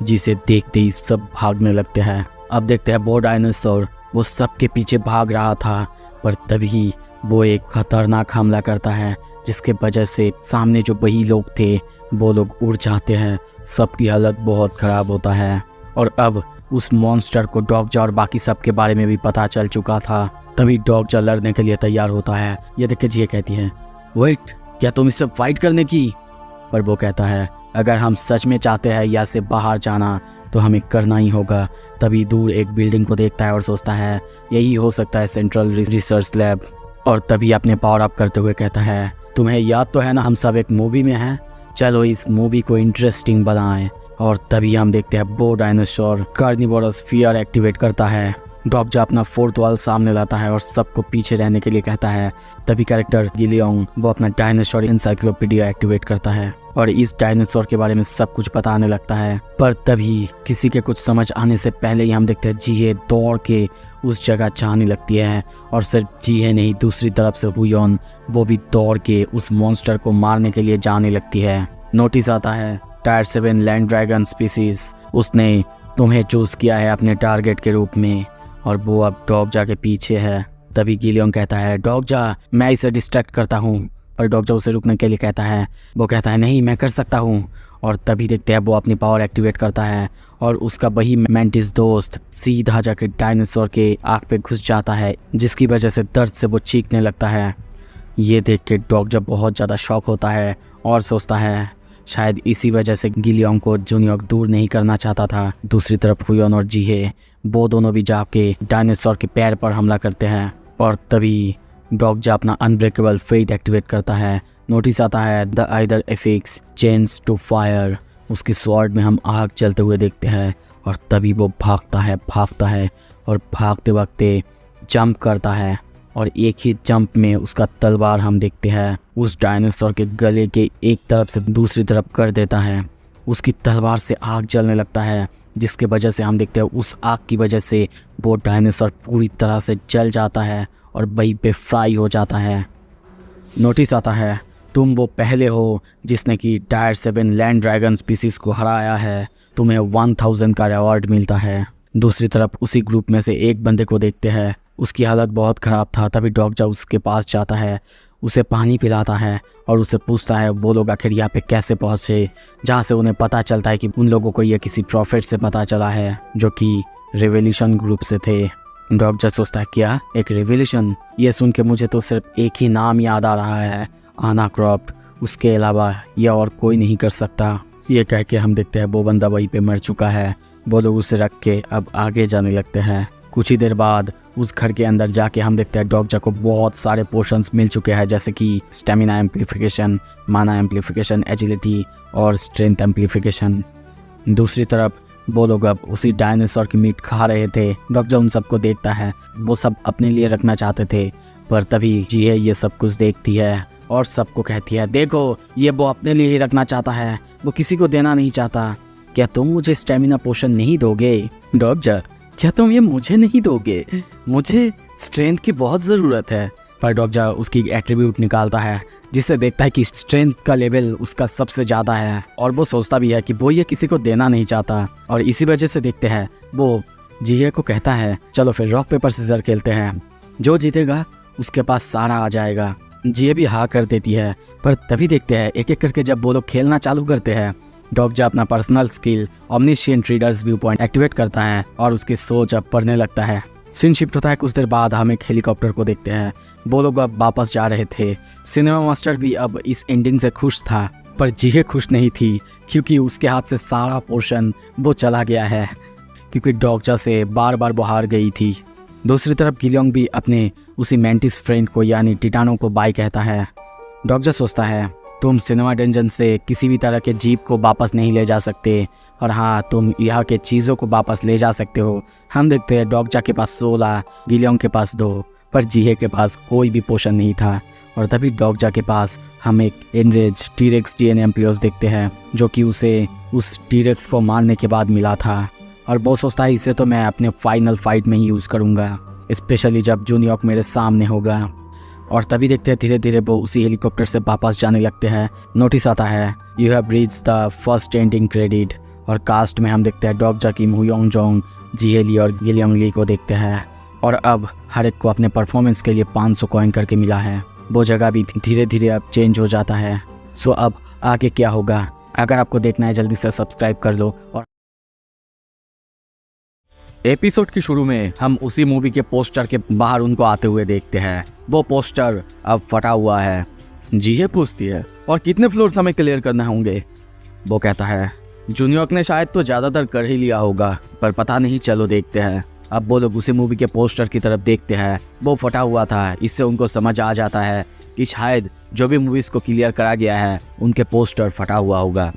जिसे देखते ही सब भागने लगते हैं। अब देखते हैं वो डायनासोर वो सबके पीछे भाग रहा था, पर तभी वो एक खतरनाक हमला करता है जिसके वजह से सामने जो वही लोग थे वो लोग उड़ जाते हैं। सबकी हालत बहुत ख़राब होता है और अब उस मॉन्स्टर को डॉगजा और बाकी सब के बारे में भी पता चल चुका था। तभी डॉगजा लड़ने के लिए तैयार होता है। ये देख के जिये कहती है, वेट, क्या तुम इससे फाइट करने की? पर वो कहता है, अगर हम सच में चाहते हैं यहाँ से बाहर जाना तो हमें करना ही होगा। तभी दूर एक बिल्डिंग को देखता है और सोचता है यही हो सकता है सेंट्रल रिसर्च लैब। और तभी अपने पावर अप करते हुए कहता है, तुम्हें याद तो है ना हम सब एक मूवी में हैं, चलो इस मूवी को इंटरेस्टिंग बनाएं। और तभी हम देखते हैं वो डायनासोर कार्निवोरस फियर एक्टिवेट करता है। डॉगजा अपना फोर्थ वॉल सामने लाता है और सबको पीछे रहने के लिए कहता है। तभी कैरेक्टर गिलियोंग वो अपना डायनासोर इंसाइक्लोपीडिया एक्टिवेट करता है और इस डायनासोर के बारे में सब कुछ बताने लगता है। पर तभी किसी के कुछ समझ आने से पहले ही हम देखते हैं जिहे दौड़ के उस जगह जाने लगती है। और सिर्फ जिहे नहीं, दूसरी तरफ से हुयोन वो भी दौड़ के उस मॉन्स्टर को मारने के लिए जाने लगती है। नोटिस आता है टायर 7 लैंड ड्रैगन स्पीसीज, उसने तुम्हें चूज किया है अपने टारगेट के रूप में और वो अब डॉगजा के पीछे है। तभी गिलियोंग कहता है, डॉगजा मैं इसे डिस्ट्रैक्ट करता हूँ। पर डॉगजा उसे रुकने के लिए कहता है। वो कहता है, नहीं मैं कर सकता हूँ। और तभी देखते हैं वो अपनी पावर एक्टिवेट करता है और उसका वही मैंटिस दोस्त सीधा जाके डायनासोर के आँख पे घुस जाता है, जिसकी वजह से दर्द से वो चीखने लगता है। ये देख के डॉगजा बहुत ज़्यादा शॉक होता है और सोचता है शायद इसी वजह से गिलियोंग को जुनियोंग दूर नहीं करना चाहता था। दूसरी तरफ हुयोन और जिहे वो दोनों भी जाके डायनासोर के पैर पर हमला करते हैं। और तभी डॉगजा अपना अनब्रेकेबल फेथ एक्टिवेट करता है। नोटिस आता है the aether affix change to fire, उसकी स्वॉर्ड में हम आग चलते हुए देखते हैं। और तभी वो भागता है और भागते वक्त जंप करता है और एक ही जंप में उसका तलवार हम देखते हैं उस डायनासोर के गले के एक तरफ से दूसरी तरफ कर देता है। उसकी तलवार से आग जलने लगता है, जिसके वजह से हम देखते हैं उस आग की वजह से वो डायनासोर पूरी तरह से जल जाता है और वहीं पे फ्राई हो जाता है। नोटिस आता है तुम वो पहले हो जिसने कि टायर 7 लैंड ड्रैगन स्पीसीज को हराया है, तुम्हें 1000 का रिवॉर्ड मिलता है। दूसरी तरफ उसी ग्रुप में से एक बंदे को देखते हैं, उसकी हालत बहुत ख़राब था। तभी डॉगजा उसके पास जाता है, उसे पानी पिलाता है और उससे पूछता है वो लोग आखिर यहाँ पे कैसे पहुँचे, जहाँ से उन्हें पता चलता है कि उन लोगों को ये किसी प्रॉफिट से पता चला है जो कि रेवोल्यूशन ग्रुप से थे। डॉगजा सोचता है क्या एक रेवोल्यूशन, ये सुन के मुझे तो सिर्फ एक ही नाम याद आ रहा है, आना क्रॉफ्ट, उसके अलावा यह और कोई नहीं कर सकता। ये कह के हम देखते हैं वो बंदा वहीं पे मर चुका है। वो लोग उसे रख के अब आगे जाने लगते हैं। कुछ ही देर बाद उस घर के अंदर जाके हम देखते हैं डॉगजा को बहुत सारे पोर्शंस मिल चुके हैं, जैसे कि स्टेमिना एम्प्लीफिकेशन, माना एम्प्लीफिकेशन, एजिलिटी और स्ट्रेंथ एम्प्लीफिकेशन। दूसरी तरफ वो लोग अब उसी डायनासोर की मीट खा रहे थे। डॉगजा उन सबको देखता है, वो सब अपने लिए रखना चाहते थे। पर तभी जिहे ये सब कुछ देखती है और सबको कहती है, देखो ये वो अपने लिए ही रखना चाहता है, वो किसी को देना नहीं चाहता। क्या तुम मुझे स्टेमिना पोशन नहीं दोगे? डॉगजा, क्या तुम ये मुझे नहीं दोगे? मुझे स्ट्रेंथ की बहुत ज़रूरत है। पर डॉगजा उसकी एट्रीब्यूट निकालता है, जिससे देखता है कि स्ट्रेंथ का लेवल उसका सबसे ज़्यादा है और वो सोचता भी है कि वो ये किसी को देना नहीं चाहता। और इसी वजह से देखते हैं वो जिहे को कहता है, चलो फिर रॉक पेपर सीजर खेलते हैं, जो जीतेगा उसके पास सारा आ जाएगा। जिहे भी हाँ कर देती है। पर तभी देखते हैं एक एक करके जब वो लोग खेलना चालू करते हैं, डॉगजा अपना personal skill omniscient readers view point activate करता है और उसकी सोच अब पढ़ने लगता है। सीन शिफ्ट होता है। कुछ देर बाद हम एक हेलीकॉप्टर को देखते हैं। वो लोग अब वापस जा रहे थे। सिनेमा मास्टर भी अब इस एंडिंग से खुश था, पर जिहे खुश नहीं थी, क्योंकि उसके हाथ से सारा पोर्शन वो चला गया है, क्योंकि डॉगजा से बार बार वो हार गई थी। दूसरी तरफ गिलियोंग भी अपने उसी मैंटिस फ्रेंड को यानी टिटानो को बाय कहता है। डॉगजा सोचता है, तुम सिनेमा डंजन से किसी भी तरह के जीप को वापस नहीं ले जा सकते, और हाँ तुम यहाँ के चीज़ों को वापस ले जा सकते हो। हम देखते हैं डॉगजा के पास 16, गिलियोंग के पास 2, पर जिहे के पास कोई भी पोशन नहीं था। और तभी डॉगजा के पास हम एक एनरेज टीरेक्स डीएनए एम्प्लियोस देखते हैं, जो कि उसे उस टीरेक्स को मारने के बाद मिला था। और वो सोचता है इसे तो मैं अपने फाइनल फाइट में ही यूज़ करूँगा, स्पेशली जब जुनियोंग मेरे सामने होगा। और तभी देखते हैं धीरे धीरे वो उसी हेलीकॉप्टर से वापस जाने लगते हैं। नोटिस आता है you have reach the first ending credit, और कास्ट में हम देखते हैं डॉगजा की हुयोंग जोंग, जिहे ली और गिलियोंग ली को देखते हैं। और अब हर एक को अपने परफॉर्मेंस के लिए 500 कॉइन करके मिला है। वो जगह भी धीरे धीरे अब चेंज हो जाता है। सो अब आगे क्या होगा, अगर आपको देखना है जल्दी से सब्सक्राइब कर लो और एपिसोड के शुरू में हम उसी मूवी के पोस्टर के बाहर उनको आते हुए देखते हैं। वो पोस्टर अब फटा हुआ है। जिहे पूछती है, और कितने फ्लोर्स हमें क्लियर करने होंगे? वो कहता है, जूनियर ने शायद तो ज़्यादातर कर ही लिया होगा, पर पता नहीं, चलो देखते हैं। अब वो लोग उसी मूवी के पोस्टर की तरफ देखते हैं। वो फटा हुआ था। इससे उनको समझ आ जाता है कि शायद जो भी मूवीज़ को क्लियर करा गया है उनके पोस्टर फटा हुआ होगा।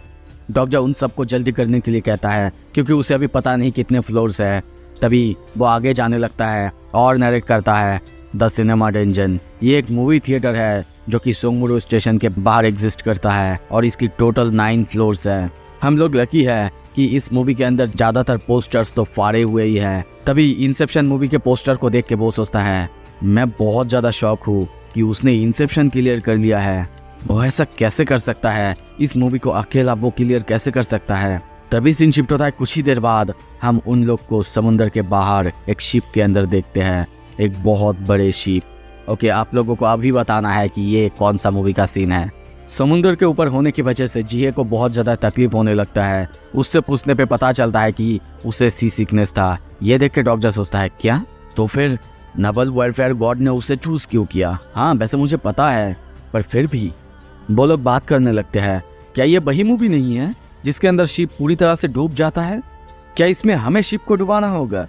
डॉक्टर उन सबको जल्दी करने के लिए कहता है, क्योंकि उसे अभी पता नहीं कितने फ्लोर्स है। तभी वो आगे जाने लगता है और नरेट करता है, द सिनेमा डंजन। ये एक मूवी थिएटर है जो कि सोंगमुरो स्टेशन के बाहर एग्जिस्ट करता है और इसकी टोटल 9 फ्लोर्स है। हम लोग लकी है कि इस मूवी के अंदर ज़्यादातर पोस्टर्स तो फाड़े हुए ही हैं। तभी इंसेप्शन मूवी के पोस्टर को देख के वो सोचता है, मैं बहुत ज़्यादा शौक हूँ कि उसने इंसेप्शन क्लियर कर लिया है। वो ऐसा कैसे कर सकता है? इस मूवी को अकेला वो क्लियर कैसे कर सकता है? तभी सीन शिफ्ट होता है। कुछ ही देर बाद हम उन लोग को समुद्र के बाहर एक शिप के अंदर देखते हैं, एक बहुत बड़े शिप। ओके, आप लोगों को अभी बताना है कि ये कौन सा मूवी का सीन है। समुद्र के ऊपर होने की वजह से जिहे को बहुत ज़्यादा तकलीफ होने लगता है। उससे पूछने पे पता चलता है कि उसे सी सिकनेस था। ये देख के डॉक्टर सोचता है, क्या? तो फिर नबल वेलफेयर गॉड ने उसे चूज़ क्यों किया? हाँ, वैसे मुझे पता है, पर फिर भी। वो लोग बात करने लगते हैं, क्या ये वही मूवी नहीं है जिसके अंदर शिप पूरी तरह से डूब जाता है? क्या इसमें हमें शिप को डुबाना होगा?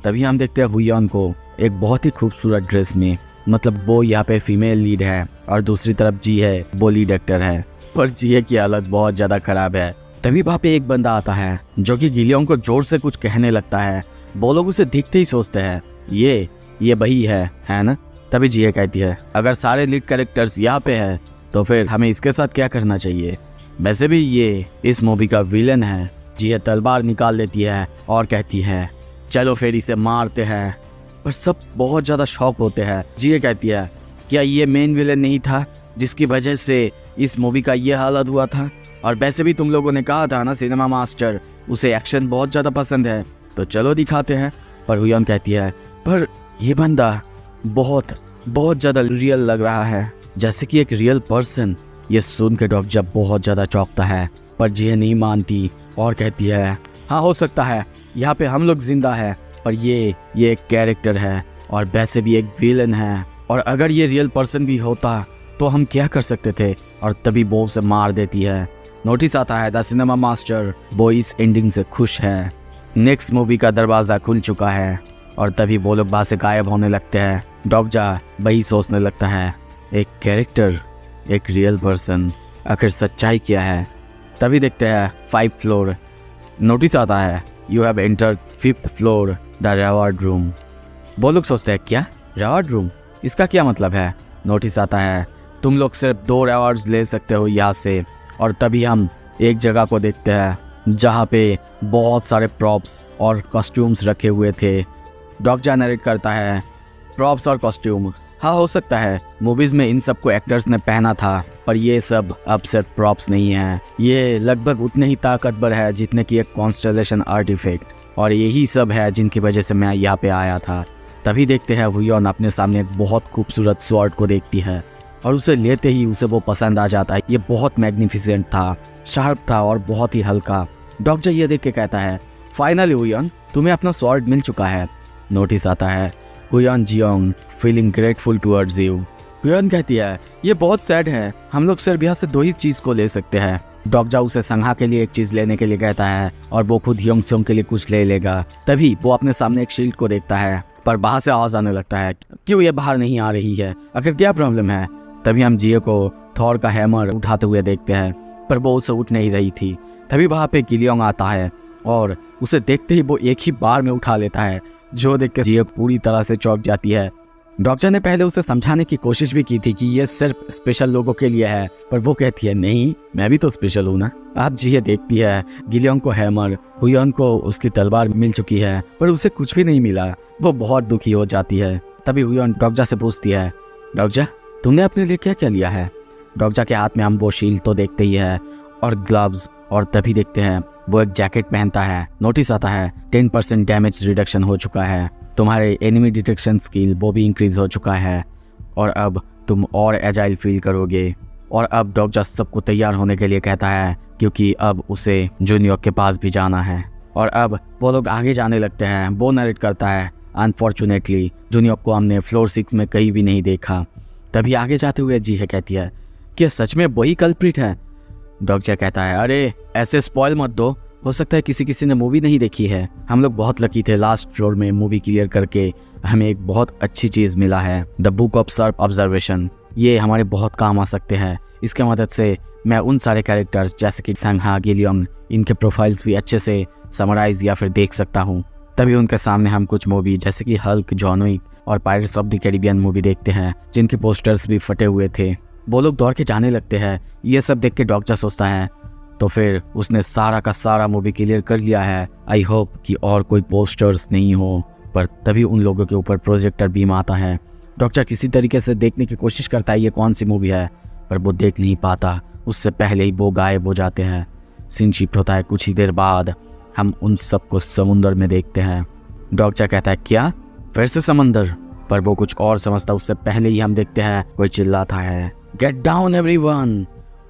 तभी हम देखते हैं हुयन को एक बहुत ही खूबसूरत ड्रेस में। मतलब वो यहाँ पे फीमेल लीड है और दूसरी तरफ जी है, वो लीड एक्टर है। पर जिये की हालत बहुत ज़्यादा खराब है। तभी वहाँ पे एक बंदा आता है जो कि गिलियों को जोर से कुछ कहने लगता है। वो लोग उसे देखते ही सोचते हैं, ये वही है ना? तभी जिये कहती है, अगर सारे लीड कैरेक्टर्स यहाँ पे है तो फिर हमें इसके साथ क्या करना चाहिए? वैसे भी ये इस मूवी का विलन है। जिये तलवार निकाल लेती है और कहती है, चलो फिर इसे मारते हैं। पर सब बहुत ज़्यादा शॉक होते हैं। जिये कहती है, क्या ये मेन विलन नहीं था जिसकी वजह से इस मूवी का ये हालत हुआ था? और वैसे भी तुम लोगों ने कहा था ना सिनेमा मास्टर, उसे एक्शन बहुत ज़्यादा पसंद है, तो चलो दिखाते हैं। पर हुयन कहती है, पर ये बंदा बहुत ज़्यादा रियल लग रहा है, जैसे कि एक रियल पर्सन। ये सुन के डॉक्टर बहुत ज़्यादा चौंकता है, पर जिये नहीं मानती और कहती है, हाँ हो सकता है यहाँ पे हम लोग जिंदा है, पर ये एक कैरेक्टर है और वैसे भी एक विलन है। और अगर ये रियल पर्सन भी होता तो हम क्या कर सकते थे? और तभी वो उसे मार देती है। नोटिस आता है, द सिनेमा मास्टर वो इस एंडिंग से खुश है। नेक्स्ट मूवी का दरवाज़ा खुल चुका है और तभी वो लोग वहाँ से गायब होने लगते हैं। डॉक्टर वही सोचने लगता है, एक कैरेक्टर, एक रियल पर्सन, आखिर सच्चाई क्या है? तभी देखते हैं 5 फ्लोर। नोटिस आता है, you have entered 5th floor the reward room. वो लोग सोचते हैं, क्या रिवॉर्ड रूम? इसका क्या मतलब है? नोटिस आता है, तुम लोग सिर्फ 2 रिवॉर्ड्स ले सकते हो यहाँ से। और तभी हम एक जगह को देखते हैं जहाँ पे बहुत सारे प्रॉप्स और कॉस्ट्यूम्स रखे हुए थे। डॉक्टर नरेट करता है, प्रॉप्स और कॉस्ट्यूम, हाँ हो सकता है मूवीज़ में इन सब को एक्टर्स ने पहना था, पर ये सब अब सिर्फ प्रॉप्स नहीं है। ये लगभग उतने ही ताकतवर है जितने कि एक कॉन्स्टेलेशन आर्टिफैक्ट, और यही सब है जिनकी वजह से मैं यहाँ पे आया था। तभी देखते हैं हुयन अपने सामने एक बहुत खूबसूरत स्वॉर्ड को देखती है और उसे लेते ही उसे वो पसंद आ जाता है। ये बहुत मैग्निफिसेंट था, शार्प था और बहुत ही हल्का। डॉक्टर ये देख के कहता है, फाइनली हुयन तुम्हें अपना स्वॉर्ड मिल चुका है। नोटिस आता है, Hyun Jeong feeling grateful towards you. Hyun कहती है, ये बहुत सैड है, हम लोग सिर्फ यहाँ से 2 ही चीज़ को ले सकते हैं। डॉक्टर उसे संघा के लिए एक चीज़ लेने के लिए कहता है और वो खुद योंगसोंग के लिए कुछ ले लेगा। तभी वो अपने सामने एक शील्ड को देखता है, पर बाहर से आवाज़ आने लगता है, क्यों ये बाहर नहीं आ रही है? आखिर क्या प्रॉब्लम है? तभी हम जिये को थॉर का हैमर उठाते हुए देखते हैं, पर वो उसे उठ नहीं रही थी। तभी वहाँ पे गिलियोंग आता है और उसे देखते ही वो एक ही बार में उठा लेता है, जो देख के जिये पूरी तरह से चौंक जाती है। डॉक्टर ने पहले उसे समझाने की कोशिश भी की थी कि ये सिर्फ स्पेशल लोगों के लिए है, पर वो कहती है, नहीं मैं भी तो स्पेशल हूँ ना। आप जिये देखती है गिलियोंग को हैमर, हुयन को उसकी तलवार मिल चुकी है, पर उसे कुछ भी नहीं मिला। वो बहुत दुखी हो जाती है। तभी हुयन डॉक्टर से पूछती है, डॉक्टर तुमने अपने लिए क्या क्या लिया है? डॉक्टर के हाथ में हम वो शील्ड तो देखते ही है और ग्लव्स, और तभी देखते हैं वो एक जैकेट पहनता है। नोटिस आता है 10% डैमेज रिडक्शन हो चुका है, तुम्हारे एनिमी डिटेक्शन स्किल वो भी इंक्रीज हो चुका है और अब तुम और एजाइल फील करोगे। और अब डॉक्टर सबको तैयार होने के लिए कहता है, क्योंकि अब उसे जूनियर के पास भी जाना है। और अब वो लोग आगे जाने लगते हैं। वो नरेट करता है, अनफॉर्चुनेटली जूनियर को हमने फ्लोर 6 में कहीं भी नहीं देखा। तभी आगे जाते हुए जी है कहती है, क्या सच में वही कल्प्रिट है? डॉक्टर कहता है, अरे ऐसे स्पॉइल मत दो, हो सकता है किसी ने मूवी नहीं देखी है। हम लोग बहुत लकी थे, लास्ट फ्लोर में मूवी क्लियर करके हमें एक बहुत अच्छी चीज़ मिला है, the book of Surf observation. ये हमारे बहुत काम आ सकते हैं। इसके मदद से मैं उन सारे कैरेक्टर्स जैसे कि सांघा, गिलियंग, इनके प्रोफाइल्स भी अच्छे से समराइज या फिर देख सकता हूँ। तभी उनके सामने हम कुछ मूवी जैसे कि हल्क, जॉन विक और pirates of the Caribbean movie देखते हैं, जिनके पोस्टर्स भी फटे हुए थे। वो लोग दौड़ के जाने लगते हैं। ये सब देख के डॉक्टर सोचता है, तो फिर उसने सारा का सारा मूवी क्लियर कर लिया है। आई होप कि और कोई पोस्टर्स नहीं हो। पर तभी उन लोगों के ऊपर प्रोजेक्टर बीम आता है। डॉक्टर किसी तरीके से देखने की कोशिश करता है ये कौन सी मूवी है, पर वो देख नहीं पाता। उससे पहले ही वो गायब हो जाते हैं। सीन शिफ्ट होता है। कुछ ही देर बाद हम उन सबको समुंदर में देखते हैं। डॉक्टर कहता है, क्या फिर से समंदर? पर वो कुछ और समझता। उससे पहले ही हम देखते हैं कोई चिल्लाता है, गेट डाउन एवरीवन।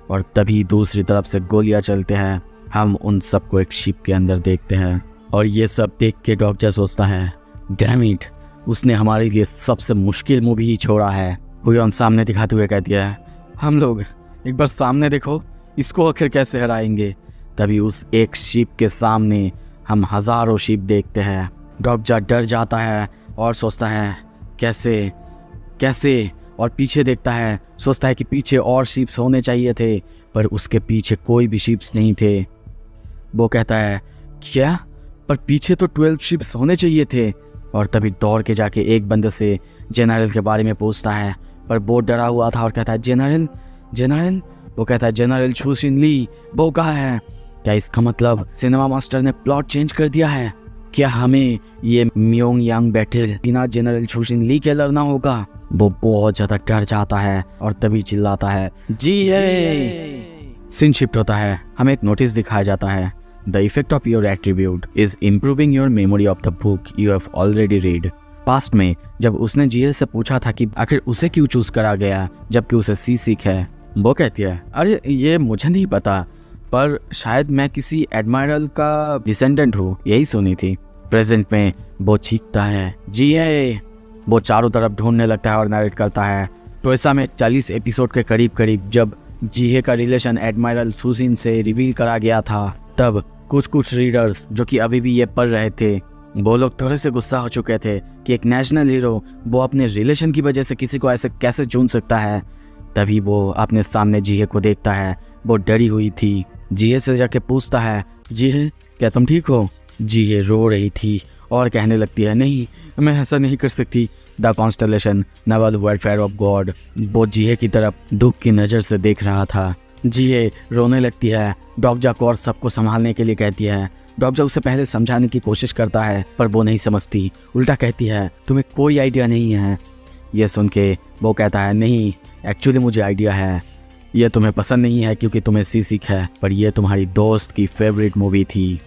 और तभी दूसरी तरफ से गोलियां चलते हैं। हम उन सबको एक शिप के अंदर देखते हैं और ये सब देख के डॉक्टर सोचता है, डैम इट, उसने हमारे लिए सबसे मुश्किल मूवी ही छोड़ा है। हुयन सामने दिखाते हुए कहती है, हम लोग एक बार सामने देखो, इसको आखिर कैसे हराएंगे? तभी उस एक शिप के सामने हम हजारों शिप देखते हैं। डॉक्टर डर जाता है और सोचता है कैसे और पीछे देखता है, सोचता है कि पीछे और शिप्स होने चाहिए थे, पर उसके पीछे कोई भी शिप्स नहीं थे। वो कहता है, क्या? पर पीछे तो 12 शिप्स होने चाहिए थे। और तभी दौड़ के जाके एक बंदे से जनरल के बारे में पूछता है, पर वो डरा हुआ था और कहता है, जनरल। वो कहता है, जनरल छुशिन ली, वो कहाँ है? क्या इसका मतलब सिनेमा मास्टर ने प्लॉट चेंज कर दिया है? क्या हमें ये म्योंग यांग बैटल बिना जनरल छुशिन ली के लड़ना होगा? वो बहुत ज़्यादा डर जाता है और तभी चिल्लाता है, जी है। सीन शिफ्ट होता है। हमें एक नोटिस दिखाया जाता है, the effect of your attribute is improving your memory of the book you have already read. Past में जब उसने जीएल से पूछा था कि आखिर उसे क्यों चूज करा गया जबकि उसे सी सीख है, वो कहती है, अरे ये मुझे नहीं पता, पर शायद मैं किसी एडमायरल का डिसेंडेंट हूँ, यही सुनी थी। प्रेजेंट में वो चीखता है, जी है। वो चारों तरफ ढूंढने लगता है और नरेट करता है। टोयसा में 40 एपिसोड के करीब जब जीहे का रिलेशन एडमायरल सुसिन से रिवील करा गया था, तब कुछ रीडर्स जो कि अभी भी ये पढ़ रहे थे, वो लोग थोड़े से गुस्सा हो चुके थे कि एक नेशनल हीरो वो अपने रिलेशन की वजह से किसी को ऐसे कैसे चुन सकता है। तभी वो अपने सामने जीहे को देखता है। वो डरी हुई थी। जीहे से जाके पूछता है, जीहे क्या तुम ठीक हो? जीहे रो रही थी और कहने लगती है, नहीं मैं ऐसा नहीं कर सकती। The constellation Naval welfare of God. वो जीहे की तरफ दुख की नज़र से देख रहा था। जीहे रोने लगती है। डॉक्टर को और सबको संभालने के लिए कहती है। डॉक्टर उसे पहले समझाने की कोशिश करता है, पर वो नहीं समझती। उल्टा कहती है, तुम्हें कोई आइडिया नहीं है। ये सुन के वो कहता है, नहीं एक्चुअली मुझे आइडिया है। ये तुम्हें पसंद नहीं है क्योंकि तुम्हें सी सीख है, पर यह तुम्हारी दोस्त की फेवरेट मूवी थी।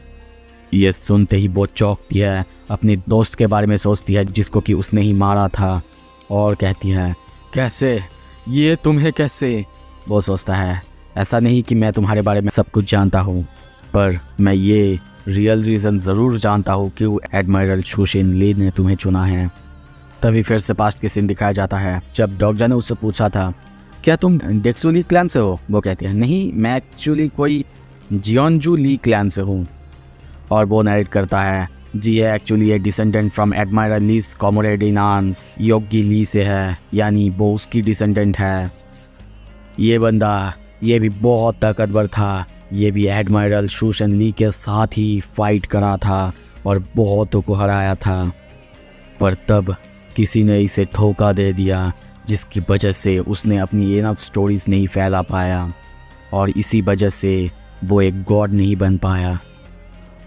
ये सुनते ही वो चौंकती है। अपनी दोस्त के बारे में सोचती है जिसको कि उसने ही मारा था, और कहती है, कैसे? ये तुम्हें कैसे? वो सोचता है, ऐसा नहीं कि मैं तुम्हारे बारे में सब कुछ जानता हूँ, पर मैं ये रियल रीज़न ज़रूर जानता हूँ कि एडमायरल छुशिन ली ने तुम्हें चुना है। तभी फिर से पास्ट के सीन दिखाया जाता है जब डॉक्टर ने उससे पूछा था, क्या तुम डेक्सू ली क्लैन से हो? वो कहती है, नहीं मैं एक्चुअली कोई जियोनजू ली क्लैन से हूँ। और वो नरेट करता है, Jihye actually a descendant from admiral Lee's comrade in arms, योगी ली से है, यानी वो उसकी डिसेंडेंट है। ये बंदा ये भी बहुत ताकतवर था। ये भी एडमायरल छुशिन ली के साथ ही फाइट करा था और बहुतों को हराया था, पर तब किसी ने इसे धोखा दे दिया, जिसकी वजह से उसने अपनी इनफ स्टोरीज नहीं फैला पाया और इसी वजह से वो एक गॉड नहीं बन पाया।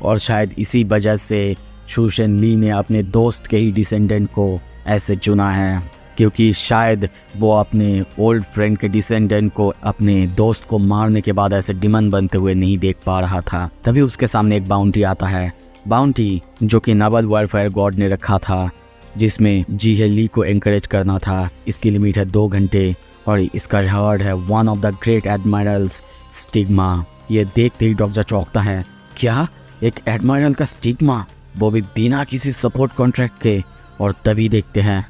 और शायद इसी वजह से छुशिन ली ने अपने दोस्त के ही डिसेंडेंट को ऐसे चुना है, क्योंकि शायद वो अपने ओल्ड फ्रेंड के डिसेंडेंट को अपने दोस्त को मारने के बाद ऐसे डिमन बनते हुए नहीं देख पा रहा था। तभी उसके सामने एक बाउंटी आता है, बाउंटी जो कि नवल वेलफेयर गॉड ने रखा था, जिसमें जीहे ली को एनकरेज करना था। इसकी लिमिट है 2 घंटे और इसका रिवॉर्ड है one of the great admirals stigma. ये देखते ही डॉक्टर चौंकता है, क्या एक एडमिरल का स्टिग्मा, वो भी बिना किसी सपोर्ट कॉन्ट्रैक्ट के। और तभी देखते हैं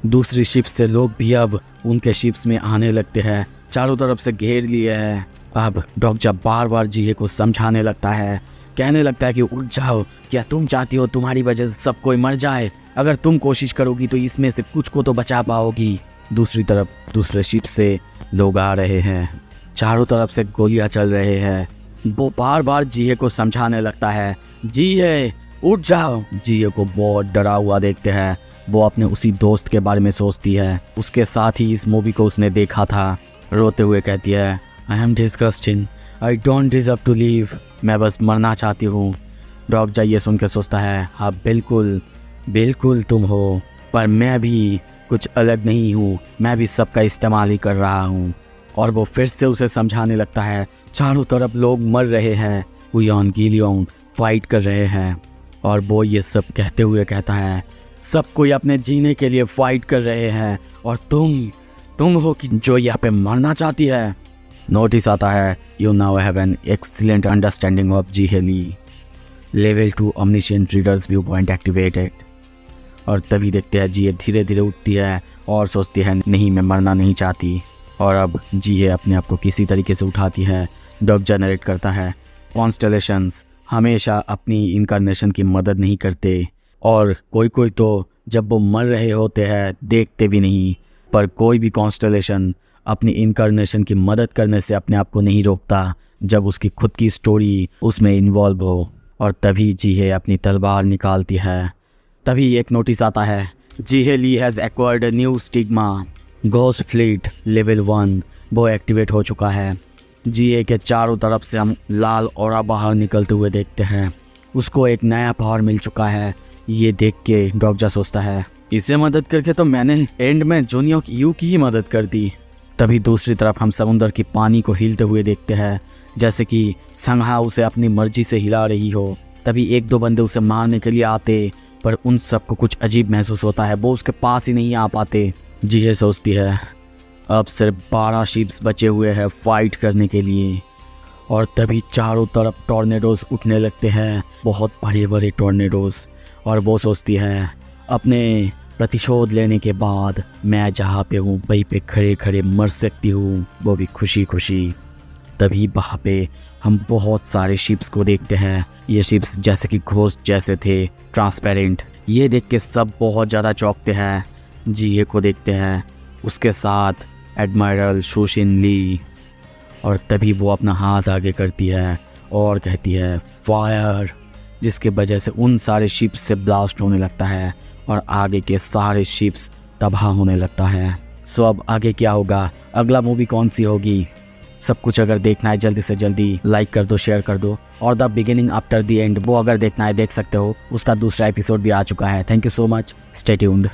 दूसरी शिप से लोग भी अब उनके शिप्स में आने लगते हैं, चारों तरफ से घेर लिए हैं। अब डॉक्टर बार बार जीए को समझाने लगता है, कहने लगता है कि उठ जाओ, क्या तुम चाहती हो तुम्हारी वजह से सब कोई मर जाए? अगर तुम कोशिश करोगी तो इसमें से कुछ को तो बचा पाओगी। दूसरी तरफ दूसरे शिप से लोग आ रहे हैं, चारों तरफ से गोलियां चल रहे हैं। वो बार बार जीए को समझाने लगता है, जीए उठ जाओ। जीए को बहुत डरा हुआ देखते हैं। वो अपने उसी दोस्त के बारे में सोचती है, उसके साथ ही इस मूवी को उसने देखा था। रोते हुए कहती है, I am disgusting, I don't deserve to live. मैं बस मरना चाहती हूँ। डॉक्टर ये सुन के सोचता है, हाँ बिल्कुल बिल्कुल तुम हो, पर मैं भी कुछ अलग नहीं हूँ, मैं भी सबका इस्तेमाल ही कर रहा हूँ। और वो फिर से उसे समझाने लगता है, चारों तरफ लोग मर रहे हैं, हुयोन गिलियोंग फाइट कर रहे हैं। और वो ये सब कहते हुए कहता है, सब कोई अपने जीने के लिए फाइट कर रहे हैं, और तुम हो कि जो यहाँ पे मरना चाहती है। नोटिस आता है, you now have an excellent understanding of Jihye Lee, level 2 omniscient readers view point activated. और तभी देखते हैं जीए धीरे धीरे उठती है और सोचती है, नहीं मैं मरना नहीं चाहती। और अब जीए अपने आप को किसी तरीके से उठाती है। डॉग जनरेट करता है, कॉन्स्टेलेशंस हमेशा अपनी इनकारनेशन की मदद नहीं करते, और कोई तो जब वो मर रहे होते हैं देखते भी नहीं। पर कोई भी कॉन्स्टेलेशन अपनी इनकारनेशन की मदद करने से अपने आप को नहीं रोकता जब उसकी खुद की स्टोरी उसमें इन्वॉल्व हो। और तभी जीहे अपनी तलवार निकालती है। तभी एक नोटिस आता है, Jihye Lee has acquired a new stigma, ghost fleet level 1 वो एक्टिवेट हो चुका है। जीए के चारों तरफ से हम लाल ऑरा बाहर निकलते हुए देखते हैं। उसको एक नया पावर मिल चुका है। ये देख के डॉक्टर सोचता है, इसे मदद करके तो मैंने एंड में जोनियो यू की ही मदद कर दी। तभी दूसरी तरफ हम समुद्र की पानी को हिलते हुए देखते हैं, जैसे कि संघा उसे अपनी मर्जी से हिला रही हो। तभी एक दो बंदे उसे मारने के लिए आते, पर उन सबको कुछ अजीब महसूस होता है, वो उसके पास ही नहीं आ पाते। जीहे सोचती है, अब सिर्फ 12 शिप्स बचे हुए हैं फाइट करने के लिए। और तभी चारों तरफ टॉर्नेडोज उठने लगते हैं, बहुत बड़े बड़े टॉर्नेडोज। और वो सोचती है, अपने प्रतिशोध लेने के बाद मैं जहाँ पे हूँ वहीं पे खड़े खड़े मर सकती हूँ, वो भी खुशी खुशी। तभी वहाँ पे हम बहुत सारे शिप्स को देखते हैं। ये शिप्स जैसे कि घोस्ट जैसे थे, ट्रांसपेरेंट। ये देख के सब बहुत ज़्यादा चौंकते हैं। जीए को देखते हैं, उसके साथ एडमिरल शोशिन ली। और तभी वो अपना हाथ आगे करती है और कहती है, फायर, जिसके वजह से उन सारे शिप्स से ब्लास्ट होने लगता है और आगे के सारे शिप्स तबाह होने लगता है। सो अब आगे क्या होगा, अगला मूवी कौन सी होगी, सब कुछ अगर देखना है जल्दी से जल्दी लाइक कर दो, शेयर कर दो। और the beginning after the end वो अगर देखना है देख सकते हो, उसका दूसरा एपिसोड भी आ चुका है। Thank you so much, stay tuned.